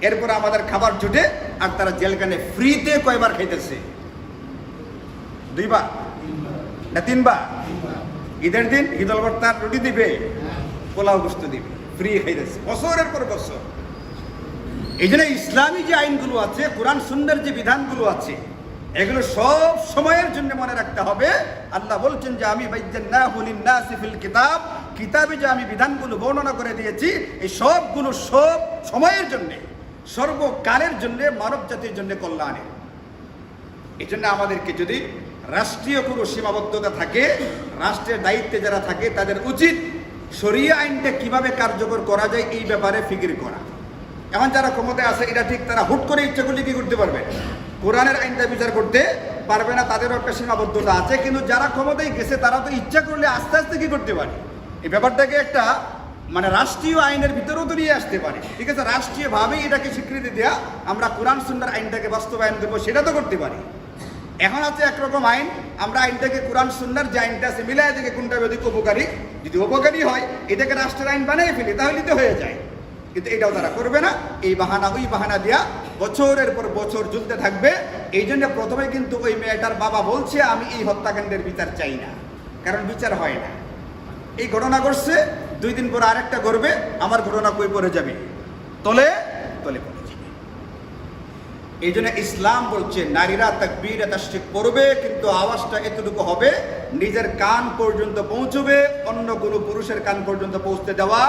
এরপর আমাদের খাবার জুটে, আর তারা জেলখানে ফ্রিতে কয়বার খাইতেছে, 2 বার না 3 বার। ঈদের দিন ঈদুল ভর্তার রুটি দিবে, পোলাও গোস্ত দিবে, ফ্রি খাইতেছে বছরের পর বছর। এই জন্য ইসলামী যে আইনগুলো আছে, কোরআন সুন্নাহর যে বিধানগুলো আছে, এগুলো সব সময়ের জন্য মনে রাখতে হবে। আল্লাহ বলছেন যে আমি বায়্যানাহু লিন-নাসি ফিল কিতাব, কিতাবে যে আমি বিধানগুলো বর্ণনা করে দিয়েছি, এই সবগুলো সব সময়ের জন্য, সর্বকালের জন্য, মানব জাতির জন্য কল্যাণের। এই জন্য আমাদেরকে যদি রাষ্ট্রীয় কোনো সীমাবদ্ধতা থাকে, রাষ্ট্রের দায়িত্বে যারা থাকে, তাদের উচিত শরিয়া আইনটা কিভাবে কার্যকর করা যায় এই ব্যাপারে ফিকির করা। এখন যারা ক্ষমতায় আছে, এটা ঠিক, তারা হুট করে ইচ্ছা করলে কি করতে পারবে, কোরআনের আইনটা বিচার করতে পারবে না, তাদেরও একটা সীমাবদ্ধতা আছে। কিন্তু যারা ক্ষমতায় গেছে, তারা তো ইচ্ছা করলে আস্তে আস্তে কি করতে পারে, এই ব্যাপারটাকে একটা মানে রাষ্ট্রীয় আইনের ভিতরেও তো নিয়ে আসতে পারে। ঠিক আছে, রাষ্ট্রীয়ভাবেই এটাকে স্বীকৃতি দেয়া, আমরা কোরআন সুন্নাহর আইনটাকে বাস্তবায়ন দেবো, সেটা তো করতে পারি। এখন আছে একরকম আইন, আমরা আইনটাকে কোরআন সুন্নাহর যে আইনটা আছে মিলাই থেকে কোনটা অধিক উপকারী, যদি উপকারী হয় এটাকে রাষ্ট্রের আইন বানিয়ে ফেলি, তাহলে তো হয়ে যায়। কিন্তু এটাও তারা করবে না, এই বাহানা ওই বাহানা দিয়া বছরের পর বছর ঝুলতে থাকবে। এই জন্য প্রথমে কিন্তু ওই মেয়েটার বাবা বলছে আমি এই হত্যাকাণ্ডের বিচার চাই না, কারণ বিচার হয় না। এই ঘটনা ঘটছে, 2 দিন পর আরেকটা করবে, আমার ঘটনা কই পড়ে যাবে, তলে তলে পড়ে যাবে। এই জন্য ইসলাম বলছে নারীরা তাকবীর তাশরিক পড়বে, কিন্তু আওয়াজটা এতটুকু হবে, নিজের কান পর্যন্ত পৌঁছবে, অন্য কোনো পুরুষের কান পর্যন্ত পৌঁছতে দেওয়া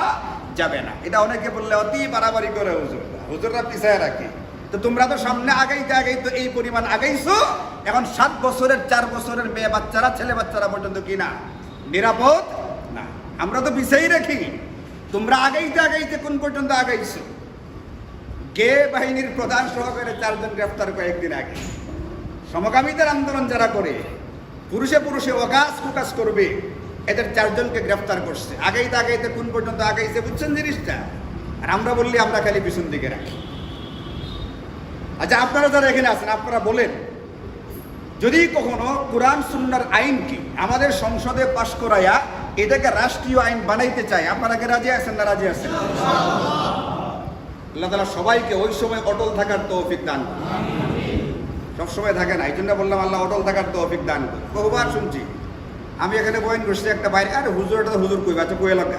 যাবে না। এটা অনেকে বললে অতি বাড়াবাড়ি করে, হুজুররা পিছায় রাখে। তো তোমরা তো সামনে আগাইতে আগাইতে এই পরিমাণ আগাইছো, এখন 7 বছরের 4 বছরের মেয়ে বাচ্চারা, ছেলে বাচ্চারা পর্যন্ত কি না নিরাপদ না, আমরা তো পিছাই রাখি। তোমরা আগাইতে আগাইতে কোন পর্যন্ত আগাইছো, গে বাহিনীর প্রধান সহকারে 4 জন গ্রেফতার কয়েকদিন আগে। সমকামীদের আন্দোলন যারা করে, পুরুষে পুরুষে অকাজ কুকাজ করবে, এদের 4 জনকে গ্রেফতার করছে। আগাইতে আগাইতে কোন পর্যন্ত আগাইছে বুঝছেন জিনিসটা? আর আমরা বললি আমরা খালি পিছন দিকে রাখি। আচ্ছা, আপনারা যারা এখানে আছেন, আপনারা বলেন, যদি কখনো কোরআন সুন্নাহর আইন কি আমাদের সংসদে পাশ করাইয়া এটাকে রাষ্ট্রীয় আইন বানাইতে চায়, আপনারা কি রাজি আছেন না রাজি আছেন? আল্লাহ তাআলা সবাইকে ওই সময় অটল থাকার তৌফিক দান করুন। সব সময় থাকে না, এই জন্য বললাম আল্লাহ অটল থাকার তৌফিক দান করুন। বহুবার শুনছি, আমি এখানে বয়ান করছি, একটা বাইরে, আরে হুজুরটা তো হুজুর কইবা, আচ্ছা কই এলাকা,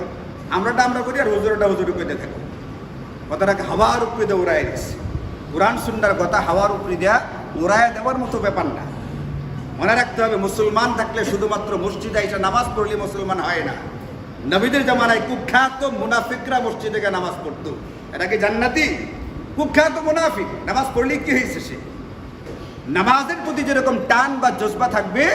আমরাটা আমরা করি, আর হুজুরটা হুজুর কইতে থাকো। কথাটাকে হাওয়ার উপরে দিয়ে উড়াই দিচ্ছে। কোরআন সুন্নাহর কথা হাওয়ার উপরে দেওয়া, উড়াইয়া দেওয়ার মতো ব্যাপার না। মনে রাখতে হবে, মুসলমান থাকলে শুধুমাত্র মসজিদে এসে নামাজ পড়লে মুসলমান হয় না। নবীদের জামানায় কুখ্যাত মুনাফিকরা মসজিদে গিয়ে নামাজ পড়তো, এটা কি জান্নাতি? কুখ্যাত মুনাফিক নামাজ পড়লে কি হয়েছে? সে নামাজের প্রতি যেরকম টান বা জজবা থাকবে,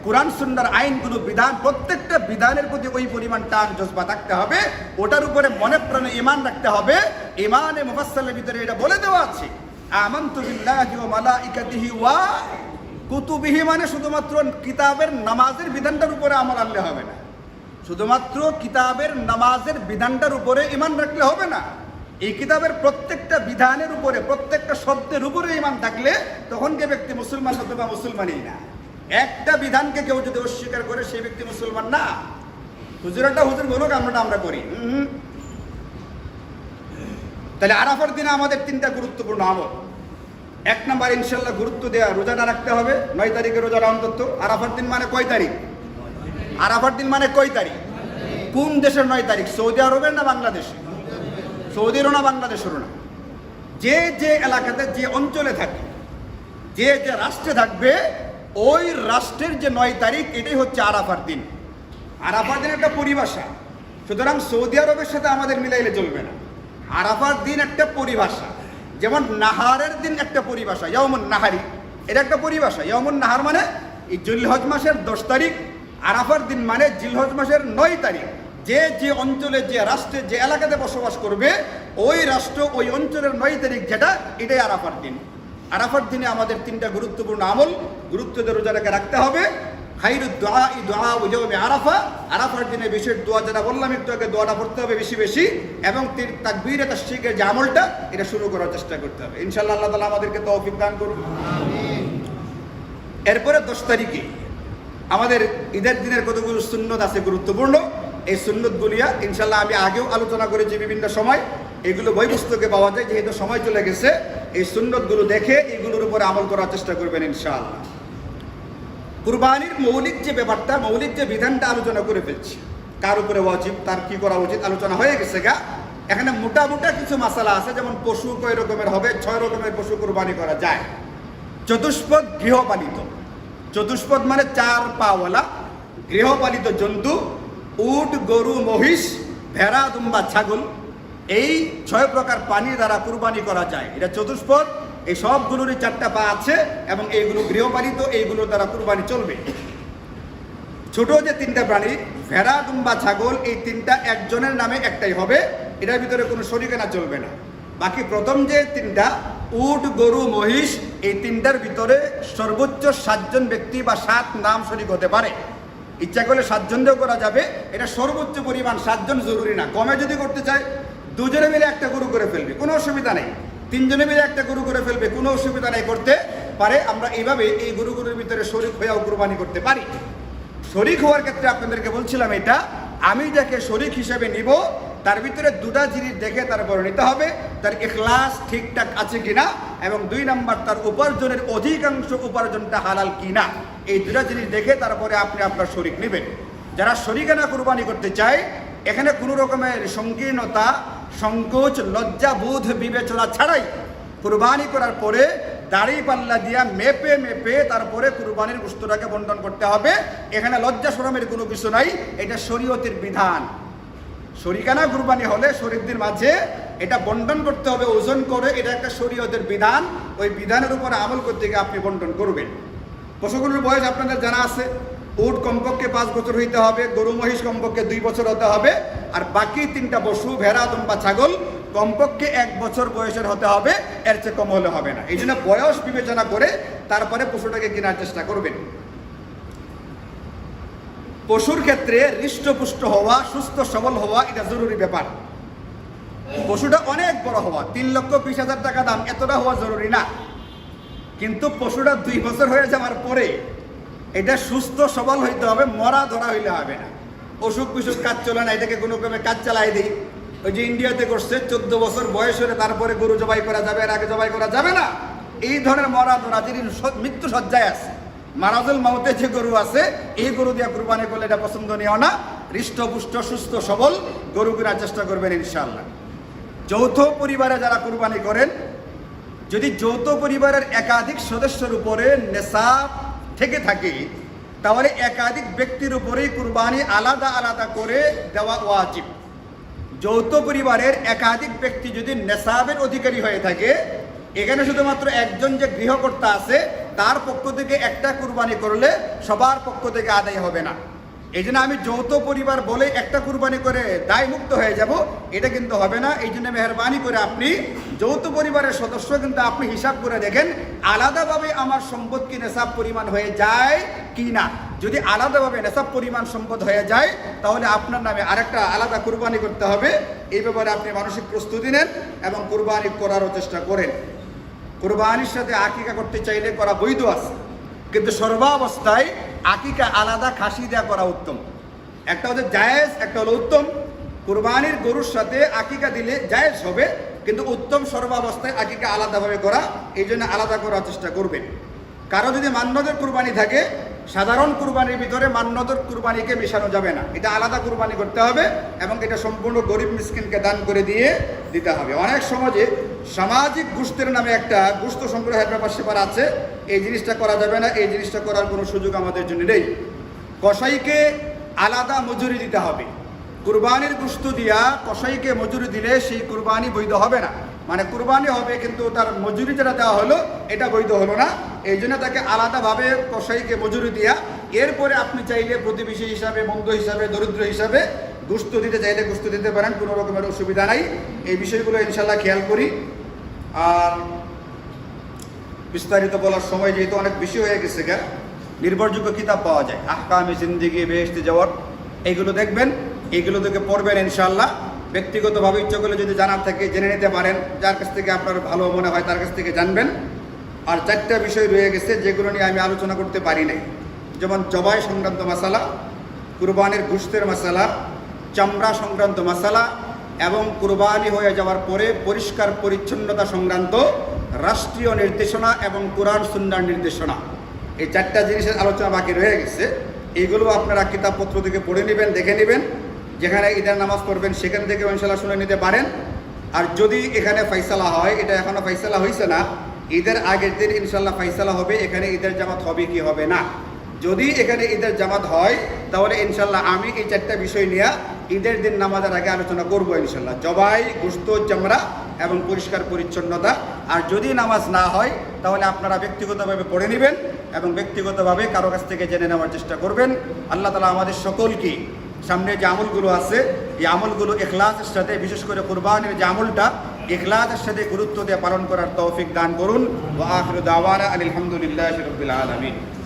কোরআন সুন্নাহর আইনগুলো বিধান, প্রত্যেকটা বিধানের প্রতি ওই পরিমাণ টান জজবা থাকতে হবে। ওটার উপরে মনে প্রাণে ঈমান রাখতে হবে। ঈমানে মুফাসসালের ভিতরে এটা বলে দেওয়া আছে, আমানতু বিল্লাহি ওয়া মালাইকাতিহি ওয়া কুতুবিহি, মানে শুধুমাত্র কিতাবের নামাজের বিধানটার উপরে আমল আনলে হবে না, শুধুমাত্র কিতাবের নামাজের বিধানটার উপরে ঈমান রাখলে হবে না। এই কিতাবের প্রত্যেকটা বিধানের উপরে, প্রত্যেকটা শব্দের উপরে ঈমান থাকলে তখন কে ব্যক্তি মুসলমান অথবা মুসলমানই না। একটা বিধানকে কেউ যদি অস্বীকার করে, সেই ব্যক্তি মুসলমান না। হুজুরটা হুজুর বলুক, আমরা করি। তাহলে আরাফার দিনে আমাদের 3টা গুরুত্বপূর্ণ আমল। 1 নম্বর ইনশাল্লাহ গুরুত্ব দেওয়া, রোজাটা রাখতে হবে। 9 তারিখে রোজাটা অন্তত। আরাফার দিন মানে কয় তারিখ? আরাফার দিন মানে কয় তারিখ? কোন দেশের 9 তারিখ? সৌদি আরবের না বাংলাদেশে? সৌদিরও না বাংলাদেশেরও না। যে যে এলাকাতে, যে অঞ্চলে থাকে, যে যে রাষ্ট্রে থাকবে, ওই রাষ্ট্রের যে 9 তারিখ এটাই হচ্ছে আরাফার দিন। আরাফার দিন একটা পরিভাষা, সুতরাং সৌদি আরবের সাথে আমাদের মিলাইলে চলবে না। আরাফার দিন একটা পরিভাষা, যেমন নাহারের দিন একটা পরিভাষা, ইয়াউমুন নাহারি, এটা একটা পরিভাষা। ইয়াউমুন নাহার মানে এই জিলহজ মাসের 10 তারিখ, আরাফার দিন মানে জিলহজ মাসের 9 তারিখ। যে যে অঞ্চলে, যে রাষ্ট্রে, যে এলাকাতে বসবাস করবে ওই রাষ্ট্র, ওই অঞ্চলের 9 তারিখ যেটা, এটাই আরাফার দিন। আরাফার দিনে আমাদের 3টা গুরুত্বপূর্ণ আমল গুরুত্ব দিয়ে রোজাটাকে রাখতে হবে। খাইরুদ দুআ দুআ ইয়াউমে আরাফা, আরাফার দিনে বিশেষ দোয়া, যেটা বললাম একটু আগে, দোয়াটা পড়তে হবে বেশি বেশি, এবং তাকবীরে তাশরিকের যে আমলটা এটা শুরু করার চেষ্টা করতে হবে। ইনশাআল্লাহ আল্লাহ তাআলা আমাদেরকে তৌফিক দান করুন। এরপরে 10 তারিখে আমাদের ঈদের দিনের কতগুলো সুন্নত আছে গুরুত্বপূর্ণ। এই সুন্নতগুলিয়া ইনশাআল্লাহ আমি আগেও আলোচনা করেছি বিভিন্ন সময়, এগুলো বই পুস্তকে পাওয়া যায়। যেহেতু সময় চলে গেছে, এই সুন্নতগুলো দেখে এগুলোর উপরে আমল করার চেষ্টা করবেন ইনশাআল্লাহ। কুরবানির মৌলিক যে ব্যাপারটা, মৌলিক যে বিধানটা আলোচনা করে ফেলছি, কার উপরে ওয়াজিব, তার কি করা উচিত আলোচনা হয়ে গেছে গা। এখানে মোটা কিছু মাসালা আছে, যেমন পশু কয় রকমের হবে, 6 রকমের পশু কুরবানি করা যায়। চতুষ্পদ গৃহপালিত, চতুষ্পদ মানে 4 পাওয়ালা গৃহপালিত জন্তু, উট, গরু, মহিষ, ভেড়া, দুম্বা, ছাগল, এই 6 প্রকার প্রাণী দ্বারা কুরবানি করা যায়। এটা চতুষ্পদ, এই সবগুলোরই 4টা পা আছে এবং এইগুলো গৃহপালিত, এইগুলোর দ্বারা কুরবানি চলবে। ছোট যে 3টা প্রাণী, ভেড়া, দুম্বা, ছাগল, এই 3টা একজনের নামে একটাই হবে, এটার ভিতরে কোনো শরিকানা চলবে না। বাকি প্রথম যে 3টা, উট, গরু, মহিষ, এই 3টার ভিতরে সর্বোচ্চ 7 জন ব্যক্তি বা 7 নাম শরিক হতে পারে। ইচ্ছা করলে 7 জন দিয়েও করা যাবে, এটা সর্বোচ্চ পরিমাণ 7 জন জরুরি না। কমে যদি করতে চায় 2 জনে মিলে একটা গরু করে ফেলবে, কোনো অসুবিধা নেই। 3 জনে মিলে একটা গরু করে ফেলবে, কোনো অসুবিধা নেই, করতে পারে। আমরা এইভাবে এই গরুগুলোর ভিতরে শরিক হয়েও কুরবানি করতে পারি। শরিক হওয়ার ক্ষেত্রে আপনাদেরকে বলছিলাম, এটা আমি যাকে শরিক হিসেবে নিব তার ভিতরে 2টা জিনিস দেখে তারপর নিতে হবে, তার ইখলাস ঠিকঠাক আছে কিনা, এবং 2 নাম্বার তার উপার্জনের অধিকাংশ উপার্জনটা হালাল কিনা। এই 2টা জিনিস দেখে তারপরে আপনি আপনার শরিক নেবেন। যারা শরিকানা কুরবানি করতে চায়, এখানে কোনো রকমের সংকীর্ণতা, সংকোচ, লজ্জা বোধ, বিবেচনা ছাড়াই কুরবানি করার পরে দাড়ি পাল্লা দিয়া মেপে তারপরে কুরবানির গোশতটাকে বন্টন করতে হবে। এখানে লজ্জা শরমের কোনো কিছু নাই, এটা শরীয়তের বিধান। শরিকানা কুরবানি হলে শরীরদের মাঝে এটা বন্টন করতে হবে ওজন করে, এটা একটা শরীয়তের বিধান। ওই বিধানের উপর আমল করতে গিয়ে আপনি বন্টন করবেন। পশুগুলোর বয়স আপনাদের জানা আছে, উট কমপক্ষে 5 বছর হইতে হবে, গরু মহিষ কমপক্ষে 2 বছর হতে হবে, আর বাকি 3টা পশু, ভেড়া, দুম্বা, ছাগল কমপক্ষে 1 বছর বয়সের হতে হবে, এর চেয়ে কম হলে হবে না। এই জন্য বয়স বিবেচনা করে তারপরে পশুটাকে কেনার চেষ্টা করবেন। পশুর ক্ষেত্রে হৃষ্টপুষ্ট হওয়া, সুস্থ সবল হওয়া, এটা জরুরি ব্যাপার। পশুটা অনেক বড় হওয়া, 3,20,000 টাকা দাম, এতটা হওয়া জরুরি না। কিন্তু পশুটা 2 বছর হয়ে যাওয়ার পরে এটা সুস্থ সবল হইতে হবে, মরা ধরা হইলে হবে না। অসুখ বিসুখ কাজ চলে না, এটাকে কোনো ক্রমে কাজ চালাই দিই। ওই যে ইন্ডিয়াতে করছে, 14 বছর বয়স হলে তারপরে গরু জবাই করা যাবে, এর আগে জবাই করা যাবে না। এই ধরনের মরা ধরা, যিনি মৃত্যু সজ্জায় আছে, মারাজুল মাউতে যে গরু আছে, এই গরু দিয়ে কুরবানি করলে এটা পছন্দনীয় না। হৃষ্টপুষ্ট সুস্থ সবল গরু কেনার চেষ্টা করবেন ইনশাআল্লাহ। যৌথ পরিবারে যারা কুরবানি করেন, যদি যৌথ পরিবারের একাধিক সদস্যের উপরে নেশাব থেকে থাকে, তাহলে একাধিক ব্যক্তির উপরেই কুরবানি আলাদা আলাদা করে দেওয়া ওয়াজিব। যৌথ পরিবারের একাধিক ব্যক্তি যদি নেশাবের অধিকারী হয়ে থাকে, এখানে শুধুমাত্র একজন যে গৃহকর্তা আছে তার পক্ষ থেকে একটা কুরবানি করলে সবার পক্ষ থেকে আদায় হবে না। এই জন্য আমি যৌথ পরিবার বলে একটা কুরবানি করে দায়মুক্ত হয়ে যাব, এটা কিন্তু হবে না। এই জন্য মেহরবানি করে আপনি যৌথ পরিবারের সদস্য কিন্তু আপনি হিসাব করে দেখেন আলাদাভাবে আমার সম্পদ কি নেশাব পরিমাণ হয়ে যায় কি না। যদি আলাদাভাবে নেশাব পরিমাণ সম্পদ হয়ে যায়, তাহলে আপনার নামে আরেকটা আলাদা কুরবানি করতে হবে। এই ব্যাপারে আপনি মানসিক প্রস্তুতি নেন এবং কুরবানি করারও চেষ্টা করেন। কুরবানির সাথে আকিকা করতে চাইলে করা বৈধ আছে, কিন্তু সর্বাবস্থায় আকিকা আলাদা খাসি দেওয়া করা উত্তম। একটা হচ্ছে জায়েজ, একটা হলো উত্তম। কুরবানির গরুর সাথে আকিকা দিলে জায়েজ হবে, কিন্তু উত্তম সর্বাবস্থায় আকিকা আলাদাভাবে করা, এই জন্য আলাদা করার চেষ্টা করবেন। কারো যদি মান্যদের কুরবানি থাকে, সাধারণ কুরবানির ভিতরে মান্যদের কুরবানিকে মেশানো যাবে না, এটা আলাদা কুরবানি করতে হবে এবং এটা সম্পূর্ণ গরিব মিসকিনকে দান করে দিয়ে দিতে হবে। অনেক সমাজে সামাজিক গোশতের নামে একটা গোশত সংগ্রহের ব্যাপার স্যাপার আছে, এই জিনিসটা করা যাবে না, এই জিনিসটা করার কোনো সুযোগ আমাদের জন্য নেই। কসাইকে আলাদা মজুরি দিতে হবে। কুরবানির গোশত দিয়া কসাইকে মজুরি দিলে সেই কুরবানি বৈধ হবে না, মানে কুরবানি হবে কিন্তু তার মজুরি যেটা দেওয়া হলো এটা বৈধ হলো না। এই জন্য তাকে আলাদাভাবে কসাইকে মজুরি দিয়া এরপরে আপনি চাইলে প্রতিবেশী হিসাবে, বন্ধু হিসাবে, দরিদ্র হিসাবে গোশত দিতে চাইলে গোশত দিতে পারেন, কোনো রকমের অসুবিধা নাই। এই বিষয়গুলো ইনশাল্লাহ খেয়াল করি। আর বিস্তারিত বলার সময় যেহেতু অনেক বেশি হয়ে গেছে গা, নির্ভরযোগ্য কিতাব পাওয়া যায়, আহকামে জিন্দেগি, বেহেশতে যাওয়ার, এইগুলো দেখবেন, এইগুলো থেকে পড়বেন ইনশাআল্লাহ। ব্যক্তিগতভাবে ইচ্ছা করলে যদি জানার থাকে জেনে নিতে পারেন, যার কাছ থেকে আপনার ভালো মনে হয় তার কাছ থেকে জানবেন। আর 4টা বিষয় রয়ে গেছে যেগুলো নিয়ে আমি আলোচনা করতে পারি নাই, যেমন জবাই সংক্রান্ত মাসালা, কুরবানির গোশতের মাসালা, চামড়া সংক্রান্ত মাসালা এবং কুরবানি হয়ে যাওয়ার পরে পরিষ্কার পরিচ্ছন্নতা সংক্রান্ত রাষ্ট্রীয় নির্দেশনা এবং কোরআন সুন্নাহর নির্দেশনা। এই 4টা জিনিসের আলোচনা বাকি রয়ে গেছে। এইগুলো আপনারা কিতাবপত্র থেকে পড়ে নেবেন, দেখে নেবেন। যেখানে ঈদের নামাজ পড়বেন সেখান থেকে ইনশাআল্লাহ শুনে নিতে পারেন। আর যদি এখানে ফাইসালা হয়, এটা এখনও ফাইসালা হয়েছে না, ঈদের আগের দিন ইনশাআল্লাহ ফাইসালা হবে এখানে ঈদের জামাত হবে কি হবে না। যদি এখানে ঈদের জামাত হয় তাহলে ইনশাআল্লাহ আমি এই 4টা বিষয় নিয়ে ঈদের দিন নামাজের আগে আলোচনা করব ইনশাআল্লাহ, জবাই, গোশত, চামড়া এবং পরিষ্কার পরিচ্ছন্নতা। আর যদি নামাজ না হয় তাহলে আপনারা ব্যক্তিগতভাবে পড়ে নেবেন এবং ব্যক্তিগতভাবে কারো কাছ থেকে জেনে নেওয়ার চেষ্টা করবেন। আল্লাহ তাআলা আমাদের সকলকে সামনে যে আমলগুলো আছে এই আমলগুলো ইখলাসের সাথে, বিশেষ করে কুরবানির যে আমলটা ইখলাসের সাথে গুরুত্ব দিয়ে পালন করার তৌফিক দান করুন। ওয়া আখিরু দাওয়ানা আলহামদুলিল্লাহি রাব্বিল আলামিন।